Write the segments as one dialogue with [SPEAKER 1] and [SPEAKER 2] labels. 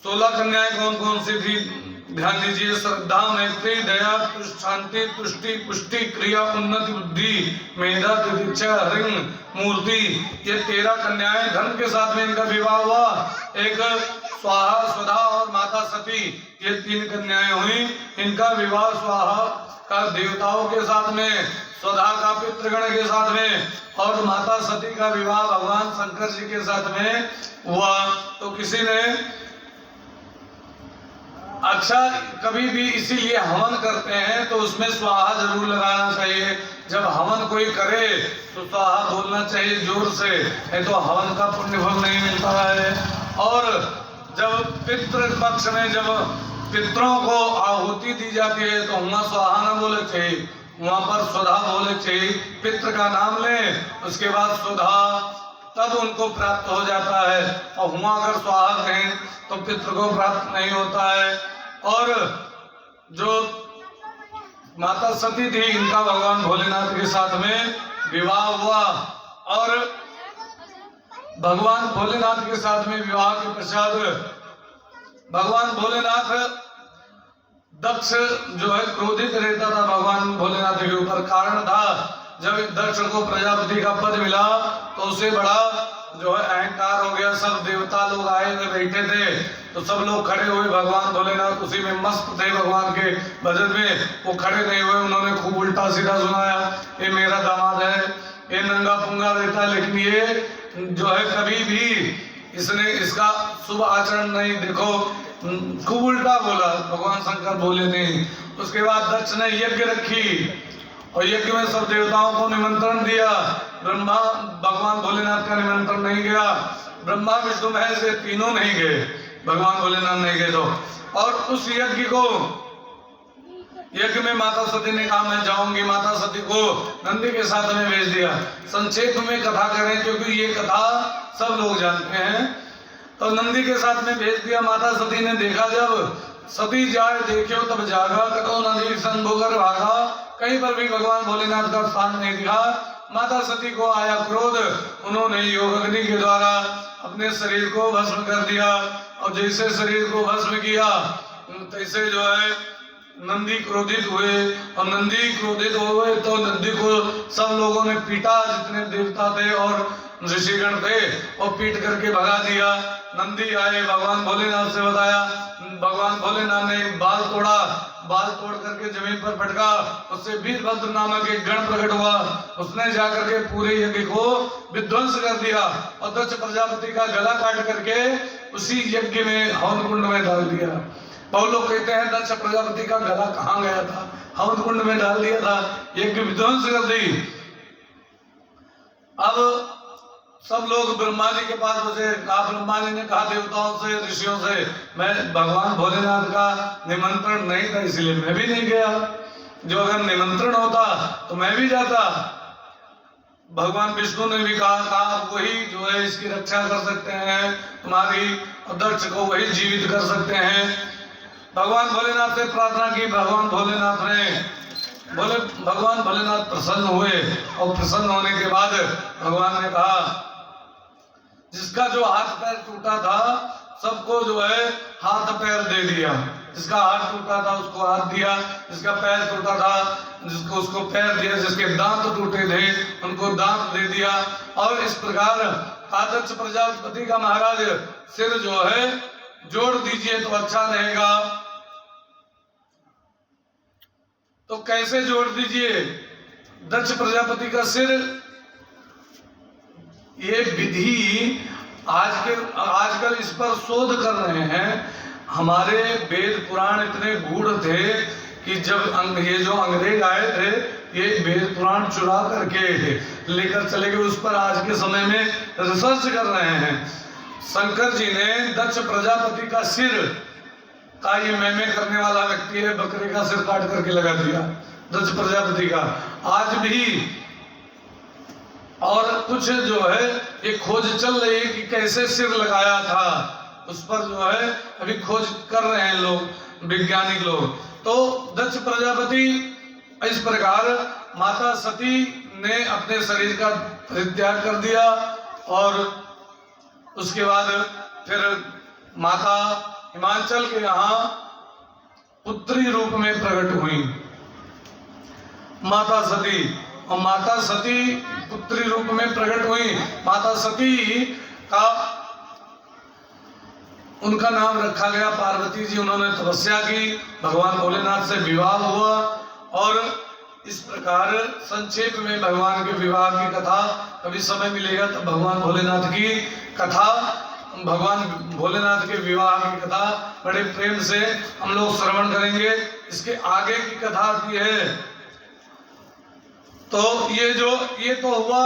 [SPEAKER 1] 16 कन्याएं कौन कौन सी थी? ध्यान दीजिए। श्रद्धा, मैत्री, दया, शांति, तुष्टि, पुष्टि, क्रिया, उन्नति, बुद्धि, मेधा, तितिक्षा, हरिण, मूर्ति, ये 13 कन्याएं धन के साथ में इनका विवाह हुआ। एक स्वाहा, स्वधा और माता सती, ये 3 कन्याएं हुई। इनका विवाह स्वाहा का देवताओं के साथ में, स्वधा का पितृगण के साथ में, और माता सती का विवाह भगवान शंकर जी के साथ में हुआ। तो किसी ने अच्छा, कभी भी इसीलिए हवन करते हैं तो उसमें स्वाहा जरूर लगाना चाहिए। जब हवन कोई करे तो स्वाहा बोलना चाहिए जोर से, नहीं तो हवन का पुण्य फल नहीं मिलता है। और जब पितृ पक्ष में जब पितरों को आहुति दी जाती है तो वहाँ स्वाहा न बोले चाहिए, वहाँ पर स्वधा बोले चाहिए। पितृ का नाम लें, उसके बाद स्वधा, तब उनको प्राप्त हो जाता है। और वहाँ अगर स्वाहा कहें तो पितृ को प्राप्त नहीं होता है। और जो माता सती थी, इनका भगवान भोलेनाथ के साथ में विवाह हुआ। और भगवान भोलेनाथ के साथ में विवाह के पश्चात भगवान भोलेनाथ, दक्ष जो है क्रोधित रहता था भगवान भोलेनाथ के ऊपर। कारण था, जब दक्ष को प्रजापति का पद मिला तो उसे बड़ा जो है अहंकार हो गया। सब देवता लोग आए हुए बैठे थे तो सब लोग खड़े हुए, भगवान भोलेनाथ उसी में मस्त थे भगवान के भजन में, वो खड़े नहीं हुए। उन्होंने खूब उल्टा सीधा सुनाया, ये मेरा दामाद है, ये नंगा पुंगा रहता है, लेकिन ये जो है कभी भी इसने इसका शुभ आचरण नहीं, देखो खूब उल्टा बोला। भगवान शंकर बोले नहीं। उसके बाद दक्ष ने यज्ञ रखी और यज्ञ में सब देवताओं को निमंत्रण दिया। ब्रह्मा, भगवान भोलेनाथ का निमंत्रण नहीं गया। ब्रह्मा, विष्णु, महेश ये तीनों नहीं गए, भगवान भोलेनाथ नहीं गए। तो और उस यज्ञ में माता सती ने कहा मैं जाऊंगी। माता सती को नंदी के साथ में भेज दिया। संक्षेप में कथा करें क्योंकि ये कथा सब लोग जानते हैं। तो नंदी के साथ में भेज दिया। माता सती ने देखा, जब सती जाए देखियो तब जागा, कतो नदी संभोगर भागा, कहीं पर भी भगवान भोलेनाथ का स्थान नहीं दिखा। माता सती को आया क्रोध, उन्होंने योग अग्नि के द्वारा अपने शरीर को भस्म कर दिया। और जैसे शरीर को भस्म किया तैसे जो है नंदी क्रोधित हुए। और नंदी क्रोधित हुए तो नंदी को सब लोगों ने पीटा, जितने देवता थे और ऋषिगण थे, और पीट करके भगा दिया। नंदी आए, भगवान भोलेनाथ से बताया। भगवान भोलेनाथ ने बाल तोड़ा, बाल तोड़ करके जमीन पर पटका, उससे वीरभद्र नामक एक गण प्रकट हुआ। उसने जाकर के पूरे यज्ञ को विध्वंस कर दिया और दक्ष प्रजापति का गला काट करके उसी यज्ञ में हवन कुंड में डाल दिया। बहुत लोग कहते हैं दक्ष प्रजापति का गला कहाँ गया था, हवन कुंड में डाल दिया था, यज्ञ विध्वंस कर दी। अब सब लोग ब्रह्मा जी के पास पहुंचे। ब्रह्मा जी ने कहा देवताओं से, ऋषियों से, मैं भगवान भोलेनाथ का निमंत्रण नहीं था इसलिए मैं भी नहीं गया, जो अगर निमंत्रण होता तो मैं भी जाता। भगवान विष्णु ने भी कहा वही जो है इसकी रक्षा कर सकते हैं तुम्हारी, और दक्ष को वही जीवित कर सकते हैं। भगवान भोलेनाथ से प्रार्थना की। भगवान भोलेनाथ प्रसन्न हुए, और प्रसन्न होने के बाद भगवान ने कहा जिसका जो हाथ पैर टूटा था सबको जो है हाथ पैर दे दिया। जिसका हाथ टूटा था उसको हाथ दिया, जिसका पैर टूटा था जिसको उसको पैर दिया, जिसके दांत टूटे थे उनको दांत दे दिया। और इस प्रकार दक्ष प्रजापति का महाराज सिर जो है जोड़ दीजिए तो अच्छा रहेगा। तो कैसे जोड़ दीजिए दक्ष प्रजापति का सिर? ये विधि आजकल इस पर शोध कर रहे हैं। हमारे वेद पुराण इतने गूढ़ थे कि जब ये जो अंग्रेज आए थे ये वेद पुराण चुरा करके लेकर चले गए। उस पर आज के समय में रिसर्च कर रहे हैं। शंकर जी ने दक्ष प्रजापति का सिर का, ये मैमे करने वाला व्यक्ति है, बकरे का सिर काट करके लगा दिया दक्ष प्रजापति का। आज भी और कुछ जो है ये खोज चल रही है कि कैसे सिर लगाया था, उस पर जो है अभी खोज कर रहे हैं लोग, वैज्ञानिक लोग। तो दक्ष प्रजापति इस प्रकार माता सती ने अपने शरीर का परित्याग कर दिया और उसके बाद फिर माता हिमाचल के यहाँ पुत्री रूप में प्रकट हुई माता सती। और माता सती पुत्री रूप में प्रकट हुई। माता सती का उनका नाम रखा गया पार्वती जी। उन्होंने तपस्या की, भगवान भोलेनाथ से विवाह हुआ। और इस प्रकार संक्षेप में भगवान के विवाह की कथा, कभी समय मिलेगा तो भगवान भोलेनाथ की कथा, भगवान भोलेनाथ के विवाह की कथा बड़े प्रेम से हम लोग श्रवण करेंगे। इसके आगे की कथा आती है। तो ये तो हुआ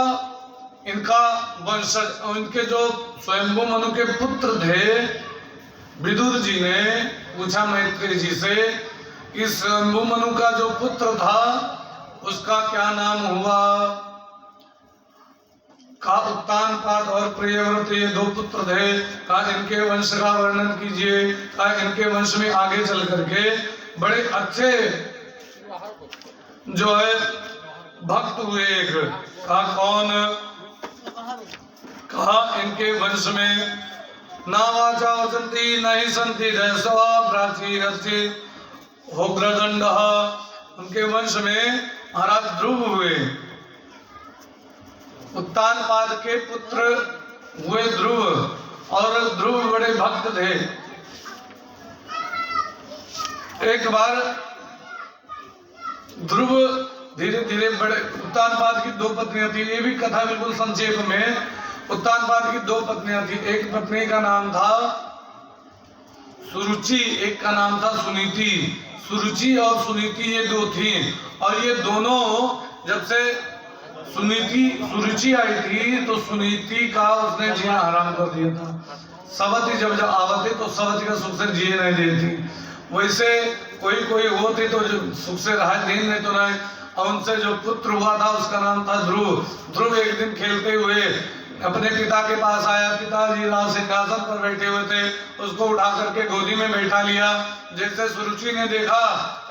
[SPEAKER 1] इनका वंशज। इनके जो स्वयंभू मनु के पुत्र थे, विदुर जी ने पूछा मैत्रेय जी से कि स्वयंभू मनु का जो पुत्र था उसका क्या नाम हुआ। कहा उत्तानपाद और प्रियव्रत ये दो पुत्र थे। कहा इनके वंश का वर्णन कीजिए। कहा इनके वंश में आगे चल करके बड़े अच्छे जो है भक्त हुए एक। कहा कौन। कहा इनके वंश में ना वाचा वसंती नहीं संति जैसवा प्राची रचि होग्रदंड। उनके वंश में महाराज ध्रुव हुए। उत्तानपाद के पुत्र हुए ध्रुव। और ध्रुव बड़े भक्त थे। एक बार ध्रुव धीरे धीरे बड़े, उत्तानपाद की दो पत्नियां थी। ये भी कथा बिल्कुल संक्षेप में। उत्तानपाद की दो पत्नियां थी। एक पत्नी का नाम था सुरुचि, एक का नाम था सुनीति। सुरुचि और सुनीति ये दो थी। और ये दोनों जब से सुरुचि आई थी तो सुनीति का उसने जीना हराम कर दिया था। सवती जब आवती तो सवती का सुख से जिए नहीं देती। वैसे कोई होती तो सुख से रहा दिन नहीं तो नहीं। और उनसे जो पुत्र हुआ था उसका नाम था ध्रुव। ध्रुव एक दिन खेलते हुए अपने पिता के पास आया। पिताजी राज सिंहासन पर बैठे हुए थे। उसको उठा करके गोदी में बैठा लिया। जैसे सुरुचि ने देखा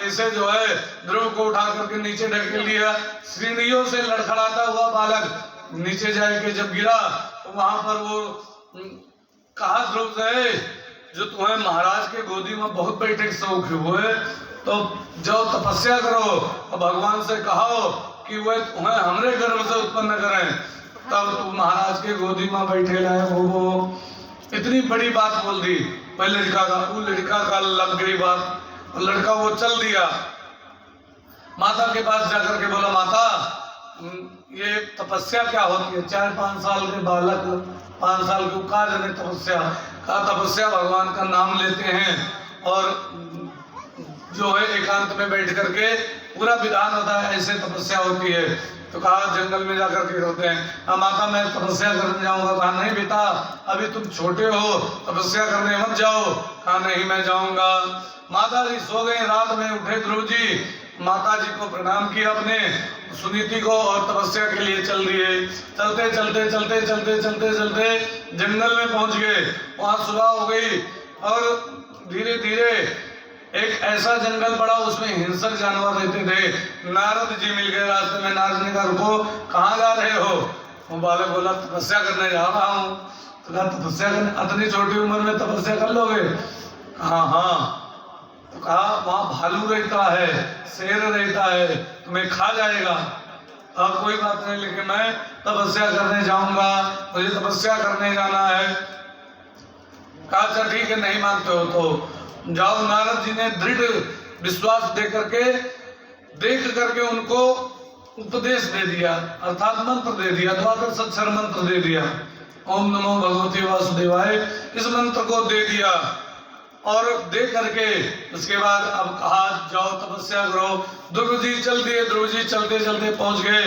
[SPEAKER 1] ऐसे जो है ध्रुव को उठा करके नीचे ढकेल लिया। श्रीनियों से लड़खड़ाता हुआ बालक नीचे जाके जब गिरा तो वहां पर वो कहा ध्रुव से जो तुम्हें महाराज के गोदी में बहुत बैठे के शौक हुए तो जाओ तपस्या करो और भगवान से कहो कि वह तुम्हें हमरे गर्भ से उत्पन्न करें, तब तुम महाराज के गोदी में बैठे लाए हो। इतनी बड़ी बात बोल दी। वह लड़का का लग गई बात और लड़का वो चल दिया। माता के पास जाकर के बोला माता ये तपस्या क्या होती है। 4-5 साल के बालक 5 साल को कहा जाने तपस्या। कहा तपस्या भगवान का नाम लेते हैं और जो है एकांत में बैठ करके पूरा विधान होता है, ऐसे तपस्या होती है। तो कहा जंगल में जाकर के करते हैं। माता मैं तपस्या करने जाऊंगा। कहा नहीं बेटा अभी तुम छोटे हो, तपस्या करने मत जाओ। कहा नहीं मैं जाऊंगा। माता जी सो गए। रात में उठे ध्रुव जी, माता जी को प्रणाम किया अपने, सुनीति को, और तपस्या के लिए चल दिए। चलते चलते चलते चलते चलते चलते जंगल में पहुंच गए। वहां सुबह हो गई और धीरे धीरे एक ऐसा जंगल पड़ा उसमें हिंसक जानवर रहते थे। नारद जी मिल गए रास्ते में। नारद ने कहा रुको कहाँ जा रहे हो। वो बालक बोला तपस्या करने जा रहा हूँ। तो कहा तपस्या करने इतनी छोटी उम्र में तपस्या कर लोगे। कहा हाँ। तो कहा वहाँ भालू रहता है, शेर रहता है, तुम्हें खा जाएगा। अब कोई बात नहीं लेकिन मैं तपस्या करने जाऊंगा, मुझे तपस्या करने जाना है। कहा अच्छा ठीक है नहीं मानते हो तो जाओ। नारद जी ने दृढ़ विश्वास देख करके उनको उपदेश दे दिया, अर्थात मंत्र दे दिया। द्वादश अक्षर मंत्र दे दिया। ओम नमो भगवते वासुदेवाय इस मंत्र को दे दिया। और दे करके उसके बाद अब कहा जाओ तपस्या करो। ध्रुव जी चल दिए। ध्रुव जी चलते चलते पहुंच गए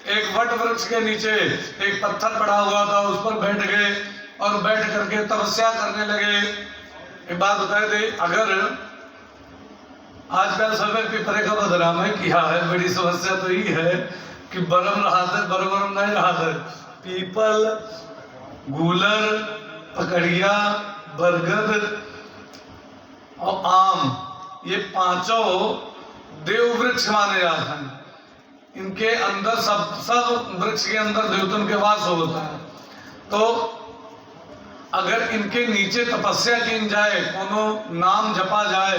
[SPEAKER 1] एक वट वृक्ष के नीचे। एक पत्थर पड़ा हुआ था उस पर बैठ गए और बैठ करके तपस्या करने लगे। एक बात बताए थे, अगर आजकल समय पिपरे का बदनाम है किया है। बड़ी समस्या तो ये है कि बरम रहा था, बरम नहीं रहा था। पीपल, गूलर, पकड़िया, बरगद और आम ये पांचों देव वृक्ष माने जाते हैं। इनके अंदर सब वृक्ष के अंदर देवतन के वास होता है। तो अगर इनके नीचे तपस्या की जाए, कोनो नाम जपा जाए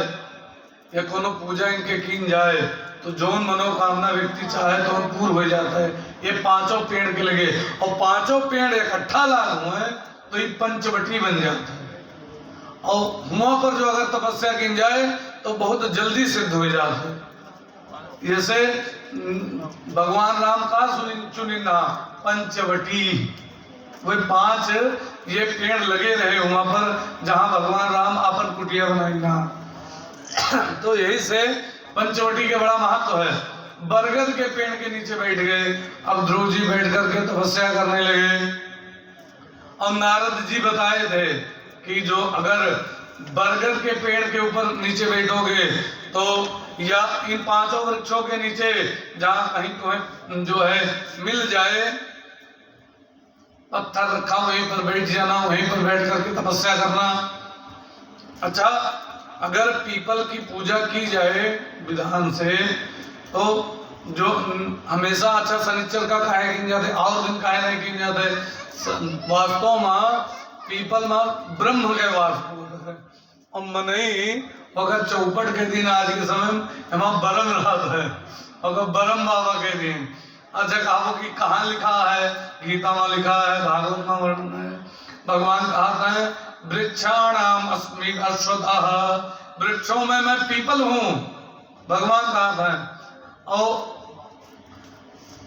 [SPEAKER 1] या कोनो पूजा इनके की जाए तो जोन मनोकामना व्यक्ति चाहे तो पूर्ण हो जाता है। ये पांचों पेड़ के लगे और पांचों पेड़ इकट्ठा लागू है तो ये पंचवटी बन जाता है। और वहां पर जो अगर तपस्या की जाए तो बहुत जल्दी सिद्ध हो जाता है। जैसे भगवान राम का चुनिंदा पंचवटी, वे 5 ये पेड़ लगे रहे वहां पर जहां भगवान राम अपन कुटिया बनाई ना। तो यही से पंचवटी का बड़ा महत्व है। बरगद के पेड़ के नीचे बैठ गए। अब ध्रुव जी बैठ करके तपस्या करने लगे और नारद जी बताए थे कि जो अगर बरगद के पेड़ के ऊपर नीचे बैठोगे तो या इन 5 वृक्षों के नीचे जहां कहीं तुम्हें जो है मिल जाए पत्थर रखा वहीं पर बैठ जाना, वहीं पर बैठ करके तपस्या करना। अच्छा, अगर पीपल की पूजा की जाए विधान से तो जो हमेशा अच्छा शनिचर का काहे की जाते और दिन काहे नहीं की जाते। वास्तव में पीपल में ब्रह्म के वास और मनई अगर चौपट के दिन आज के समय में बरम रहता है और बरम बाबा के दिन। अच्छा, कहा कि कहाँ लिखा है, गीता में लिखा है, भागवत में वर्णन है। भगवान कहते हैं वृक्षाणाम अस्मि अश्वत्थः, वृक्षों में मैं पीपल हूँ, भगवान कहते हैं। और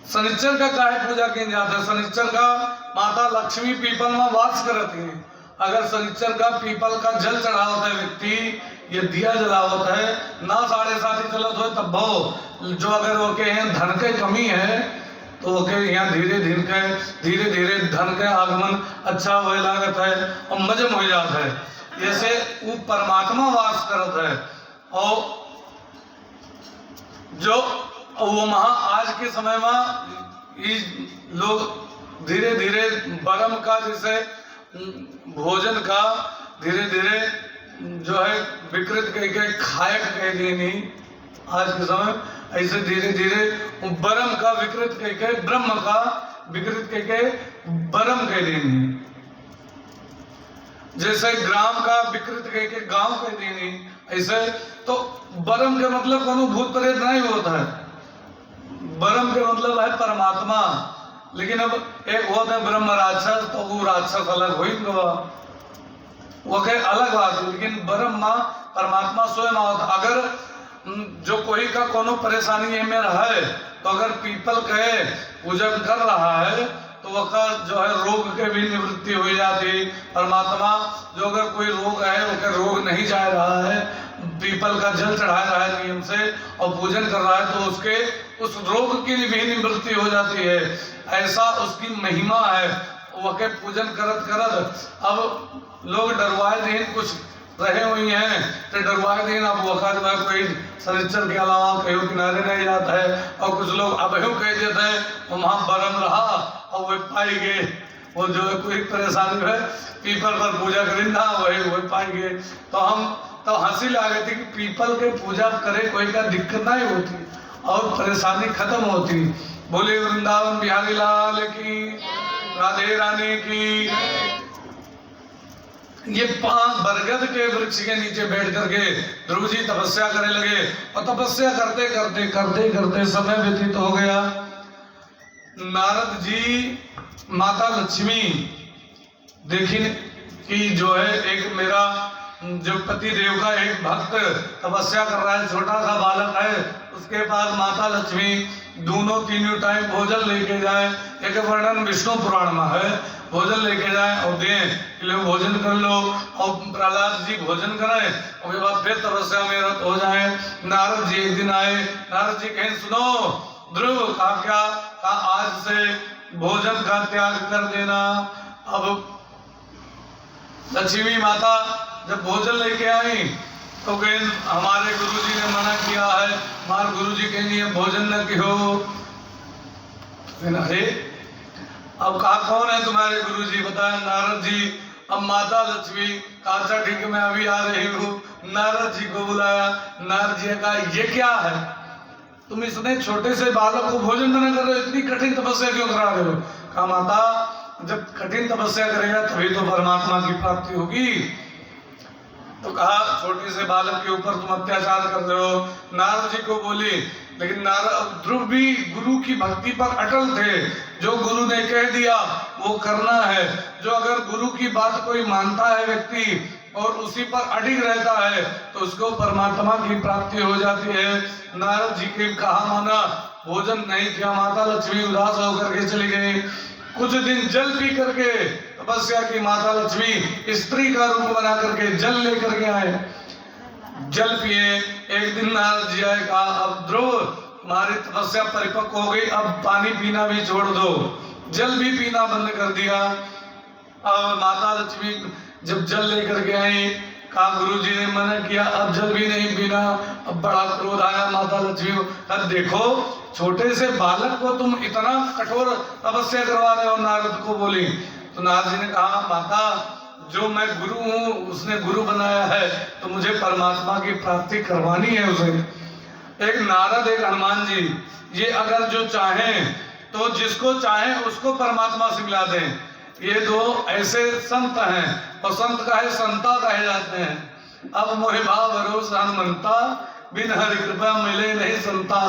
[SPEAKER 1] शनिचर का काहे पूजा की जाता है। शनिचर का माता लक्ष्मी पीपल में वास करती है। अगर शनिचर का पीपल का जल चढ़ावता है व्यक्ति, ये दिया जलावत है ना 7:30 चलत हो तब जो अगर ओके धन के कमी है तो ओके यहाँ धीरे धीरे धन के आगमन अच्छा हो लागत है और मजम हो जाता है। जैसे वो परमात्मा वास करत है और जो वो वहां आज के समय में लोग धीरे धीरे बरम का जैसे भोजन का धीरे धीरे जो है विकृत करके खायक कह दिए नहीं। आज के समय ऐसे धीरे धीरे बरम का विकृत करके ब्रह्म का विकृत करके बरम कह दिए नहीं। जैसे ग्राम का विकृत करके गांव कह दिए नहीं। ऐसे तो बरम का मतलब कोनो भूत प्रेत नहीं होता है। बरम का मतलब है परमात्मा। लेकिन अब एक होता है ब्रह्म राक्षस, तो वो राक्षस अलग हो वो कहे अलग बात है। लेकिन ब्रह्म परमात्मा स्वयं होता। अगर जो कोई का कोनो परेशानी है में है तो अगर पीपल कहे पूजन कर रहा है तो वह जो है रोग के भी निवृत्ति हो जाती। परमात्मा जो अगर कोई रोग है वो रोग नहीं जा रहा है, पीपल का जल चढ़ा रहा है नियम से और पूजन कर रहा है तो उसके उस रोग की भी निवृत्ति हो जाती है। ऐसा उसकी महिमा है। वह के पूजन करत करत अब लोग डरवाए दिन कुछ रहे हुई हैं तो डरवाए दिन अब वक़्त में कोई शनिचर के अलावा कहीं किनारे नहीं जाता है। और कुछ लोग अब यूँ कह देते हैं वहाँ बरम रहा और वही पाई गए। वो जो है कोई परेशानी है पीपल पर पूजा करेंगे वही पाएंगे। तो हम तो हंसी लगी थी कि पीपल के पूजा करे कोई का दिक्कत नहीं होती और परेशानी खत्म होती। बोले वृंदावन बिहारी लाल की, राधे रानी की। ये 5 बरगद के वृक्ष के नीचे बैठ करके ध्रुव जी तपस्या करने लगे और तपस्या करते करते करते करते समय व्यतीत हो गया। नारद जी माता लक्ष्मी देखी कि जो है एक मेरा जो पति देव का एक भक्त तपस्या कर रहा है, छोटा सा बालक है, उसके पास माता लक्ष्मी दोनों तीनों टाइम भोजन लेके जाए। एक वर्णन विष्णु पुराण में है, भोजन लेके जाए और दें कि लोग भोजन कर लो और प्रहलाद जी भोजन करें उसके बाद फिर तपस्या में रत हो जाए। नारद जी एक दिन आए, नारद जी कहें सुनो ध्रुव का क्या का आज से भोजन का त्याग कर देना। अब लक्ष्मी माता जब भोजन लेके आई तो कहें हमारे गुरुजी ने मना किया है, हमारे गुरुजी कहेंगे भोजन न कियो। अरे अब कहा कौन है तुम्हारे गुरुजी बताए। नारद जी। अब माता लक्ष्मी अच्छा ठीक है मैं अभी आ रही हूँ। नारद जी को बुलाया। नारद जी ने कहा ये क्या है, तुम इतने छोटे से बालक को भोजन मना कर रहे हो, इतनी कठिन तपस्या क्यों करा रहे हो। कहा माता जब कठिन तपस्या करेगा तभी तो परमात्मा की प्राप्ति होगी। तो कहा छोटे से बालक के ऊपर तुम अत्याचार कर रहे हो। नारद जी को बोली, लेकिन नारद ध्रुव भी गुरु की भक्ति पर अटल थे। जो गुरु ने कह दिया वो करना है। जो अगर गुरु की बात कोई मानता है व्यक्ति और उसी पर अडिग रहता है तो उसको परमात्मा की प्राप्ति हो जाती है। नारद जी के कहा माना, भोजन नहीं किया, माता लक्ष्मी उदास होकर के चली गई। कुछ दिन जल पी करके तपस्या की माता लक्ष्मी स्त्री का रूप बना करके जल लेकर के आए। जल पिए। एक दिन नारद जी आए, कहा अब ध्रुव तुम्हारी तपस्या परिपक्व हो गई, अब पानी पीना भी छोड़ दो। जल भी पीना बंद कर दिया। अब माता लक्ष्मी जब जल लेकर के आई, कहा गुरु जी ने मना किया, अब जल भी नहीं पीना। अब बड़ा क्रोध आया माता लक्ष्मी को। अब देखो छोटे से बालक को तुम इतना कठोर तपस्या करवा रहे हो। नारद को बोली तो नारद जी ने कहा माता, जो मैं गुरु हूँ उसने गुरु बनाया है तो मुझे परमात्मा की प्राप्ति करवानी है उसे। एक नारद एक हनुमान जी, ये अगर जो चाहें तो जिसको चाहें उसको परमात्मा से मिला दें। ये दो ऐसे संत हैं और संत कहे संता कहे जाते हैं। अब मोहे भाव भरोसा हनुमंता, बिन हरि कृपा मिले नहीं संता।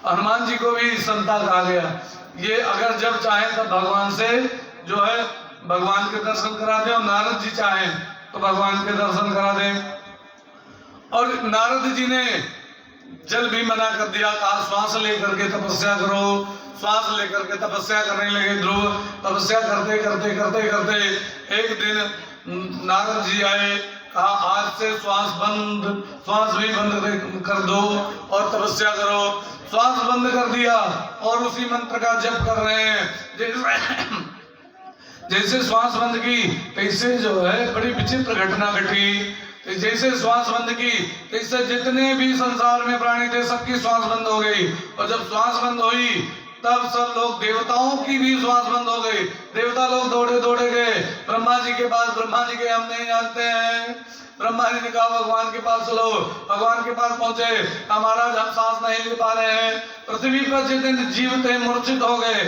[SPEAKER 1] हनुमान जी को भी संता कहा गया। ये अगर जब चाहें तब भगवान से जो है भगवान के दर्शन करा दें, और नारद जी चाहें तो भगवान के दर्शन करा दें। और नारद जी ने जल भी मना कर दिया, कहा श्वास लेकर के तपस्या करो। श्वास लेकर के तपस्या करने लगे ध्रुव। तपस्या करते करते करते करते एक दिन नारद जी आए, कहा आज से श्वास बंद, श्वास भी बंद कर दो और तपस्या करो। श्वास बंद कर दिया और उसी मंत्र का जप कर रहे हैं। जैसे श्वास बंद की तैसे जो है बड़ी विचित्र घटना घटी। जैसे श्वास बंद की तैसे जितने भी संसार में प्राणी थे सबकी श्वास बंद हो गई। और जब श्वास बंद हुई तब सब लोग, देवताओं की भी श्वास बंद हो गई। देवता लोग दौड़े दौड़े गए ब्रह्मा जी के पास। ब्रह्मा जी के हम नहीं जानते हैं। ब्रह्मा जी ने कहा भगवान के पास चलो। भगवान के पास पहुंचे, महाराज हम सांस नहीं ले पा रहे हैं। पृथ्वी पर जितने जीव थे मूर्छित हो गए,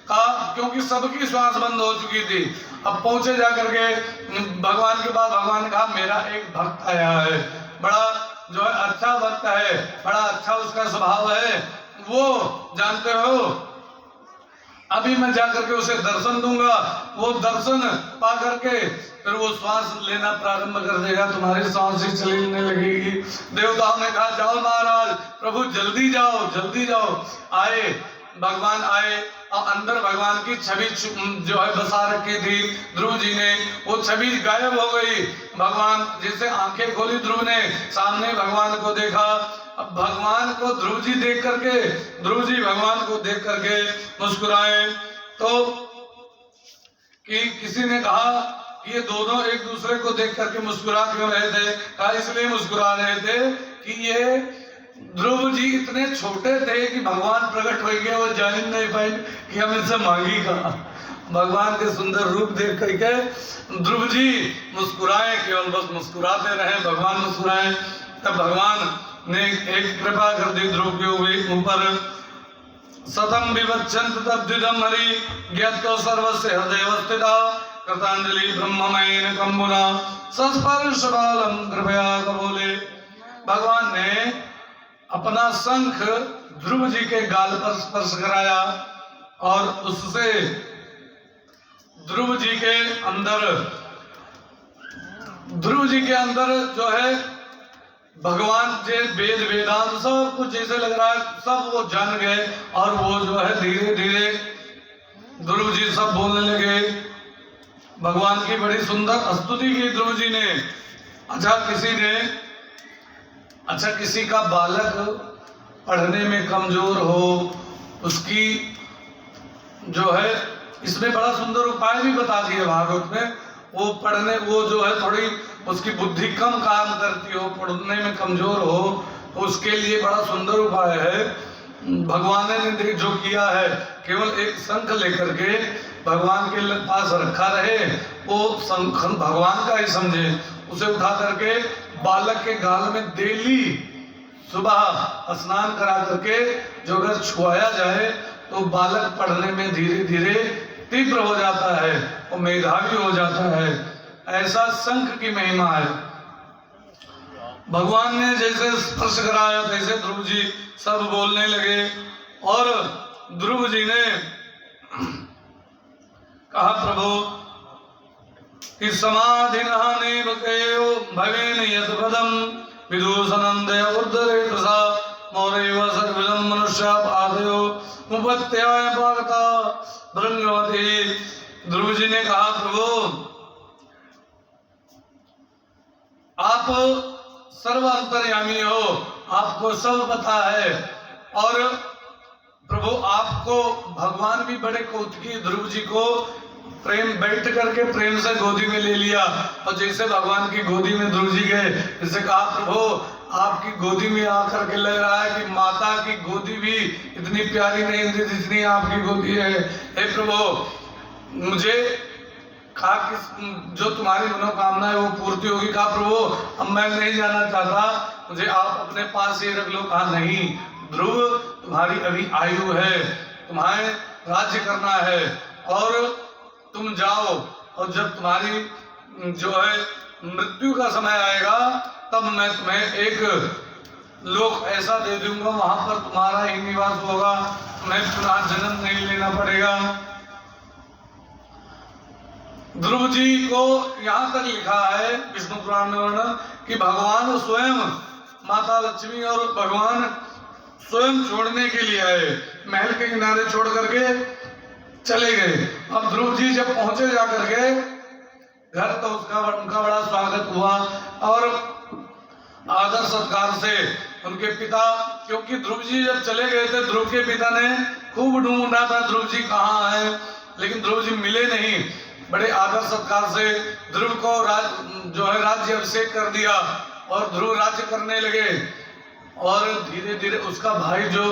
[SPEAKER 1] कहा क्योंकि सबकी श्वास बंद हो चुकी थी। अब पहुंचे जाकर के भगवान के पास। भगवान ने कहा मेरा एक भक्त आया है, बड़ा जो है अच्छा भक्त है, बड़ा अच्छा उसका स्वभाव है, वो जानते हो अभी मैं जाकर के उसे दर्शन दूंगा। वो दर्शन पा करके फिर वो श्वास लेना प्रारंभ कर देगा, तुम्हारी सांस ही चलने लगेगी। देवताओं ने कहा जाओ महाराज, प्रभु जल्दी जाओ जल्दी जाओ। आए, भगवान आए और अंदर भगवान की छवि जो है बसा रखी थी ध्रुव जी ने, वो छवि गायब हो गई। भगवान जैसे आंखें खोली ध्रुव ने, सामने भगवान को देखा। अब भगवान को ध्रुव जी देख करके, ध्रुव जी भगवान को देख करके मुस्कुराए। तो कि किसी ने कहा ये दोनों एक दूसरे को देख करके मुस्कुरा क्यों रहे थे? कहा इसलिए मुस्कुरा रहे थे कि ये ध्रुव जी इतने छोटे थे कि भगवान प्रकट हो गए, वो जान नहीं पाए कि हम इनसे मांगी का। भगवान के सुंदर रूप देख करके ध्रुव जी मुस्कुराए, केवल बस मुस्कुराते रहे, भगवान मुस्कुराए। तब भगवान ने एक कृपा कर दी ध्रुव के ऊपर। सतम विवक्षंत तद्विदम हरि ज्ञातो सर्वस्य हृदय स्थिता कृतांजलि ब्रह्ममयेन कंबुना संस्पर्श बालम कृपया कबोले। भगवान ने अपना शंख ध्रुव जी के गाल पर स्पर्श कराया और उससे ध्रुव जी के अंदर जो है भगवान जे वेद वेदांत सब कुछ जैसे लग रहा है, सब वो जान गए। और वो जो है धीरे धीरे ध्रुव जी सब बोलने लगे। भगवान की बड़ी सुंदर स्तुति की ध्रुव जी ने। अच्छा किसी का बालक पढ़ने में कमजोर हो, उसकी जो है इसमें बड़ा सुंदर उपाय भी बता दिए भागवत में। वो जो है थोड़ी उसकी बुद्धि कम काम करती हो, पढ़ने में कमजोर हो, तो उसके लिए बड़ा सुंदर उपाय है। भगवान ने जो किया है, केवल एक शंख लेकर के भगवान के पास रखा रहे, वो शंख भगवान का ही समझे। उसे उठा करके बालक के गाल में डेली सुबह स्नान करा करके जो अगर छुआया जाए तो बालक पढ़ने में धीरे धीरे तीव्र हो जाता है और मेधावी हो जाता है। ऐसा शंख की महिमा है। भगवान ने जैसे स्पर्श कराया तैसे ध्रुव जी सब बोलने लगे और ध्रुव जी ने कहा प्रभु कि समाधि नहानेव कयो भवेन यत पदम विदूषणंदय उर्धरे प्रसा मौरेव सर्वजन मनुष्य पादयो मुपत्याय पागता भृंगवती। ध्रुव जी ने कहा प्रभु आप सर्व अंतर्यामी हो, आपको सब पता है और प्रभु आपको भगवान भी बड़े कौतुकी ध्रुव जी को प्रेम बैठ करके प्रेम से गोदी में ले लिया और जैसे भगवान की गोदी में ध्रुव जी गए जैसे कहा प्रभु आपकी गोदी में आकर के लग रहा है कि माता की गोदी भी इतनी प्यारी नहीं थी जितनी आपकी गोदी है। हे प्रभु मुझे कहा कि जो तुम्हारी मनोकामना है वो पूर्ति होगी। कहा प्रभु अब मैं नहीं जाना चाहता, मुझे आप अपने पास ही रख लो। कहा नहीं ध्रुव तुम्हारी अभी आयु है, तुम्हें राज्य करना है और तुम जाओ और जब तुम्हारी जो है मृत्यु का समय आएगा तब मैं तुम्हें एक लोक ऐसा दे दूंगा, वहां पर तुम्हारा ही निवास होगा, तुम्हें पुनः जन्म नहीं लेना पड़ेगा। ध्रुव जी को यहाँ तक लिखा है विष्णु पुराण में वर्णन कि भगवान स्वयं माता लक्ष्मी और भगवान स्वयं छोड़ने के लिए आए, महल के किनारे छोड़ करके चले गए। अब ध्रुव जी जब पहुंचे जाकर के घर तो उनका बड़ा स्वागत हुआ और आदर सत्कार से उनके पिता, क्योंकि ध्रुव जी जब चले गए थे ध्रुव के पिता ने खूब ढूंढा था ध्रुव जी कहाँ है, लेकिन ध्रुव जी मिले नहीं। बड़े आदर सत्कार से ध्रुव को राज्य अभिषेक कर दिया और ध्रुव राज्य करने लगे और धीरे धीरे उसका भाई जो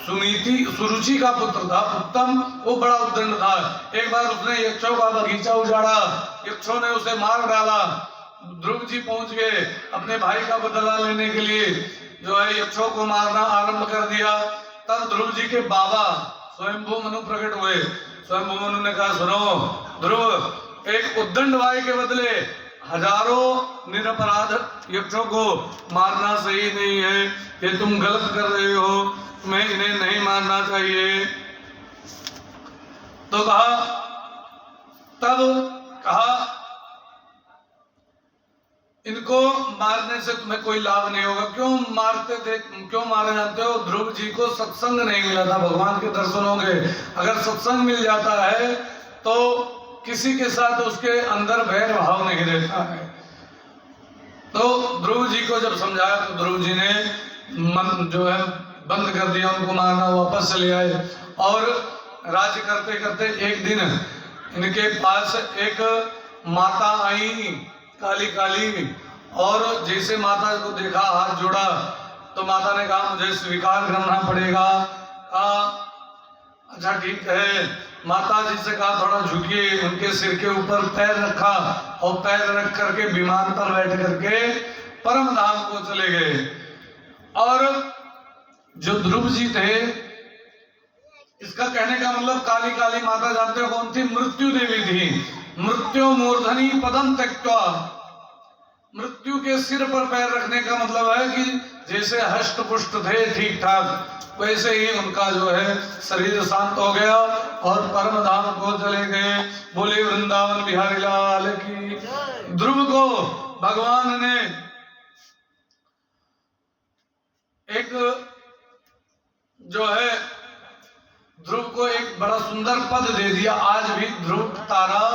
[SPEAKER 1] सुरुचि का पुत्र था उत्तम, वो बड़ा उद्दंड था। एक बार उसने यक्षों का बगीचा उजाड़ा, यक्षों ने उसे मार डाला। ध्रुव जी पहुंच गए अपने भाई का बदला लेने के लिए, जो है यक्षों को मारना आरंभ कर दिया। तब ध्रुव जी के बाबा स्वयंभू मनु प्रकट हुए। स्वयंभू मनु ने कहा सुनो ध्रुव, एक उद्दंड भाई के बदले हजारों निरपराध यक्षों को मारना सही नहीं है, ये तुम गलत कर रहे हो, तुम्हें इन्हें नहीं मारना चाहिए। तो कहा इनको मारने से तुम्हें कोई लाभ नहीं होगा। क्यों मारते थे, क्यों मारे जाते हो? ध्रुव जी को सत्संग नहीं मिला था, भगवान के दर्शन होंगे। अगर सत्संग मिल जाता है तो किसी के साथ उसके अंदर भैर भाव नहीं रहता है। तो ध्रुव जी को जब समझाया तो ध्रुव जी ने मन जो है बंद कर दिया, उनको मारना वापस चले आए। और राज्य करते करते एक दिन इनके पास एक माता आई काली काली, और जैसे माता को देखा हाथ जोड़ा तो माता ने कहा मुझे स्वीकार करना पड़ेगा। अच्छा ठीक है। माता जी से कहा थोड़ा झुकिए, उनके सिर के ऊपर पैर रखा और पैर रख करके विमान पर बैठ करके परम धाम को चले गए। और जो ध्रुव जी थे, इसका कहने का मतलब काली काली माता जानते हो कौन थी? मृत्यु देवी थी। मृत्यु मूर्धनी पदम त्यक्त्वा, मृत्यु के सिर पर पैर रखने का मतलब है कि जैसे हष्ट पुष्ट थे ठीक ठाक, वैसे ही उनका जो है शरीर शांत हो गया और परम धाम को चले गए। बोले वृंदावन बिहारी लाल की। ध्रुव को भगवान ने एक जो है ध्रुव को एक बड़ा सुंदर पद दे दिया। आज भी ध्रुव तारा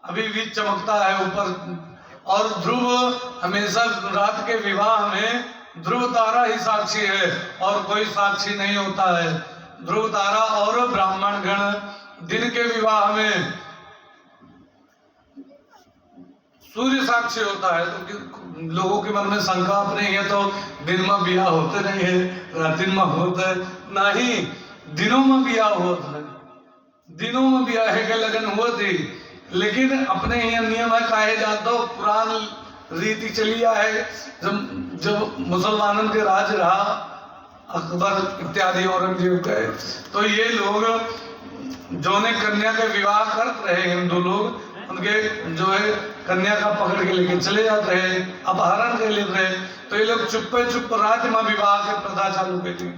[SPEAKER 1] अभी भी चमकता है ऊपर, और ध्रुव हमेशा रात के विवाह में ध्रुव तारा ही साक्षी है और कोई साक्षी नहीं होता है। ध्रुव तारा और ब्राह्मण गण दिन के विवाह में सूर्य साक्षी होता है। तो लोगों के मन में शंका अपने है तो दिन में बिया होते नहीं है, रात में होता नहीं, दिनों में बिया होता है। दिनों में बिया है के लगन हुआ थी, लेकिन अपने यहाँ नियम है काहे जातो पुरान रीति चली है। जब मुसलमानों के राज रहा, अकबर इत्यादि औरंगजेब के, तो ये लोग जो ने कन्या के विवाह करते रहे हिंदू लोग, उनके जो है कन्या का पकड़ के लेके चले जाते रहे, अपहरण कर लेते रहे। तो ये लोग चुप्पे चुप रात में विवाह के प्रथा चालू कर दी,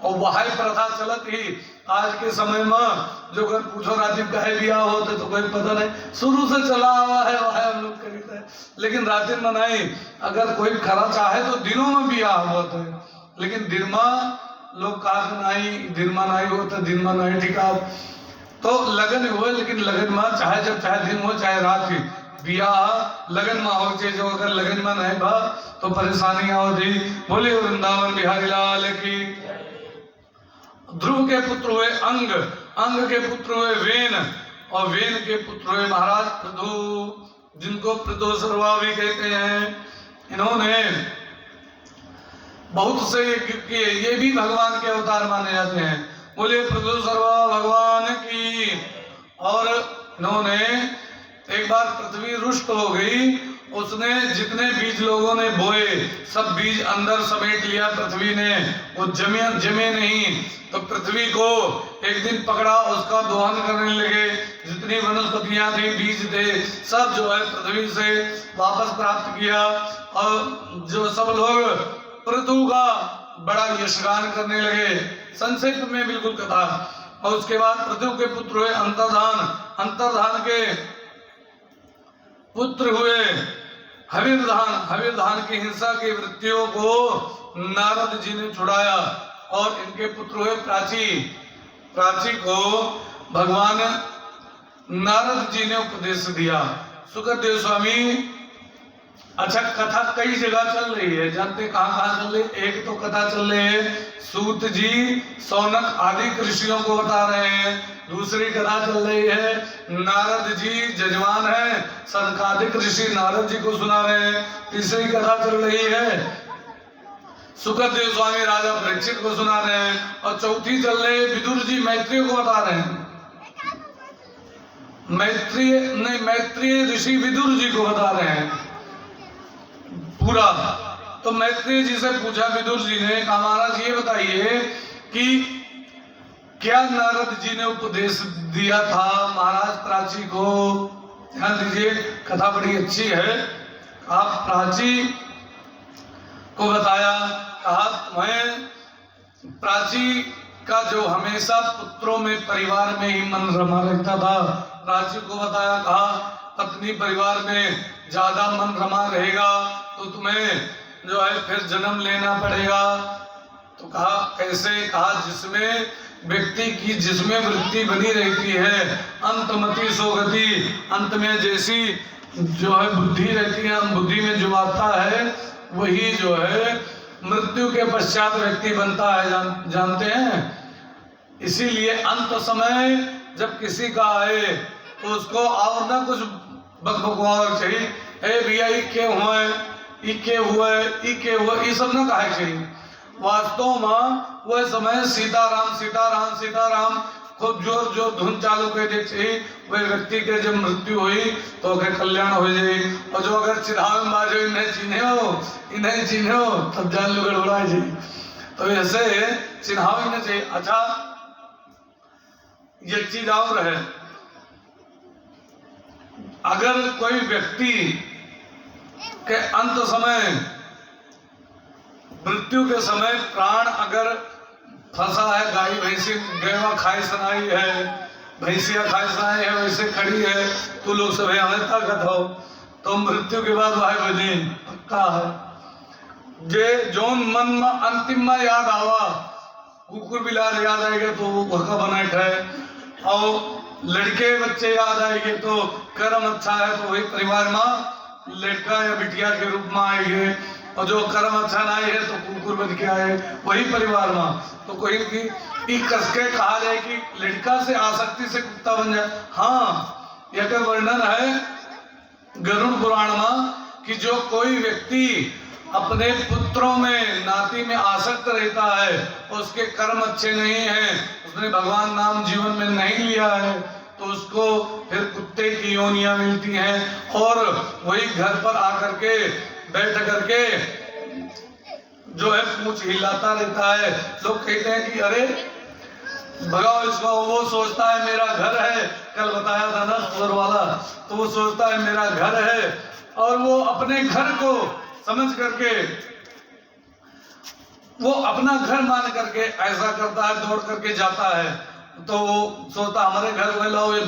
[SPEAKER 1] और वही प्रथा चलत ही आज के समय में। जो अगर पूछो रातिम कहे बिया होते तो कोई पता नहीं, शुरू से चला हुआ है वह हम लोग करते हैं। लेकिन रातिम में नहीं, अगर कोई खरा चाहे तो दिनों में बिया होता है, लेकिन दिन में लोग कहा नहीं, दिन में नहीं होता, दिन में नहीं ठिका। तो लगन हुए, लेकिन लगन में चाहे जब चाहे दिन हो चाहे रात ही बियाह लगन में हो चाहिए। जो अगर लगन में नहीं भा तो परेशानियां होती। बोले वृंदावन बिहारी लाल की। ध्रुव के पुत्र हुए अंग, अंग के पुत्र हुए वेन, और वेन के पुत्र हुए महाराज पृथु, जिनको पृथु सर्वा भी कहते हैं। इन्होंने बहुत से यज्ञ किए, ये भी भगवान के अवतार माने जाते हैं। बोले पृथु सर्वा भगवान की। और इन्होंने एक बार पृथ्वी रुष्ट हो गई, उसने जितने बीज लोगों ने बोए सब बीज अंदर समेट लिया पृथ्वी ने, वो जमे नहीं। तो पृथ्वी को एक दिन पकड़ा, उसका दोहन करने लगे। जितनी वनस्पतियां थी, बीज थे, सब जो है पृथ्वी से वापस प्राप्त किया। और जो सब लोग पृथु का बड़ा यशगान करने लगे। संक्षेप में बिल्कुल कथा। और उसके बाद पृथु के पुत्र हुए अंतर्धान, अंतर्धान के पुत्र हुए हविर्धान, हविर्धान की हिंसा की वृत्तियों को नारद जी ने छुड़ाया। और इनके पुत्र हुए प्राची, प्राची को भगवान नारद जी ने उपदेश दिया। सुखदेव स्वामी, अच्छा कथा कई जगह चल रही है, जानते कहाँ कहाँ चल रही है? एक तो कथा चल रही है सूत जी सौनक आदि ऋषियों को बता रहे हैं। दूसरी कथा चल रही है नारद जी जजमान है, सनकादिक ऋषि नारद जी को सुना रहे हैं। तीसरी कथा चल रही है सुखदेव स्वामी राजा परीक्षित को सुना रहे हैं। और चौथी चल रही है विदुर जी मैत्रेय को बता रहे हैं। मैत्रेय ऋषि विदुर जी को बता रहे हैं पूरा। तो मैत्रेय जी से पूछा विदुर जी ने, कहा महाराज ये बताइए कि क्या नारद जी ने उपदेश दिया था महाराज प्राची को? ध्यान दीजिए, कथा बड़ी अच्छी है। आप प्राची को बताया, कहा तुम्हें प्राची का जो हमेशा पुत्रों में परिवार में ही मन रमा रहता था। प्राची को बताया, कहा पत्नी परिवार में ज्यादा मन रमा रहेगा तो तुम्हें जो है फिर जन्म लेना पड़ेगा। तो कहा कैसे? कहा जिसमें व्यक्ति की जिसमें वृत्ति बनी रहती है, अंतमति सोगति, अंत में जैसी जो है बुद्धि रहती है, बुद्धि में जो आता है वही जो है मृत्यु के पश्चात व्यक्ति बनता है। जानते हैं, इसीलिए अंत समय जब किसी का आए तो उसको और ना कुछ बकबकवार चाहिए, ए भैया ये क्या हुआ है, ये क्या हुआ है, ये क्या हुआ, ये सब ना कहे चाहिए। वास्तव में वह समय सीताराम सीताराम सीताराम खूब जोर जोर धुन चालू कर देते, वह व्यक्ति के जब मृत्यु हुई तो कल्याण हो जाए। और जो अगर चिढ़ाव में बाजो इन्हें चिन्हे हो तब जान लो गड़बड़ा जाए। तो ऐसे चिन्हाव ही नहीं चाहिए। अच्छा ये चीज और है, अगर कोई व्यक्ति के अंत समय मृत्यु के समय प्राण अगर फंसा है, गाय भैंसी गैवा खाई सनाई है, भैंसिया खाई सनाई है, वैसे खड़ी है, तो लोग सब हमें ताकत हो तो मृत्यु के बाद भाई बने पक्का है। जे जोन मन में अंतिम में याद आवा, कुकुर बिलार याद आएगा तो वो भक्का बनाए खाए, और लड़के बच्चे याद आएंगे तो कर्म अच्छा है तो वही परिवार में लड़का या बिटिया के रूप में आएंगे, और जो कर्म अच्छा नहीं है तो कुकुर बन के आए वही परिवार में। तो कोई की कस के कहा जाए कि लड़का से आसक्ति से कुत्ता बन जाए। हाँ, यह का वर्णन है गरुड़ पुराण में कि जो कोई व्यक्ति अपने पुत्रों में नाती में आसक्त रहता है, उसके कर्म अच्छे नहीं हैं, उसने भगवान नाम जीवन में नहीं लिया है, तो उसको फिर कुत्ते की योनियां मिलती हैं। और वही घर पर आकर के बैठ करके जो है पूंछ हिलाता रहता है। लोग कहते हैं कि अरे भगाओ इसको। वो सोचता है मेरा घर है, कल बताया था ना सुअर वाला, तो वो सोचता है मेरा घर है और वो अपने घर को समझ करके, वो अपना घर मान करके ऐसा करता है, दौड़ करके जाता है। तो वो सोचता हमारे घर में लाओ, ये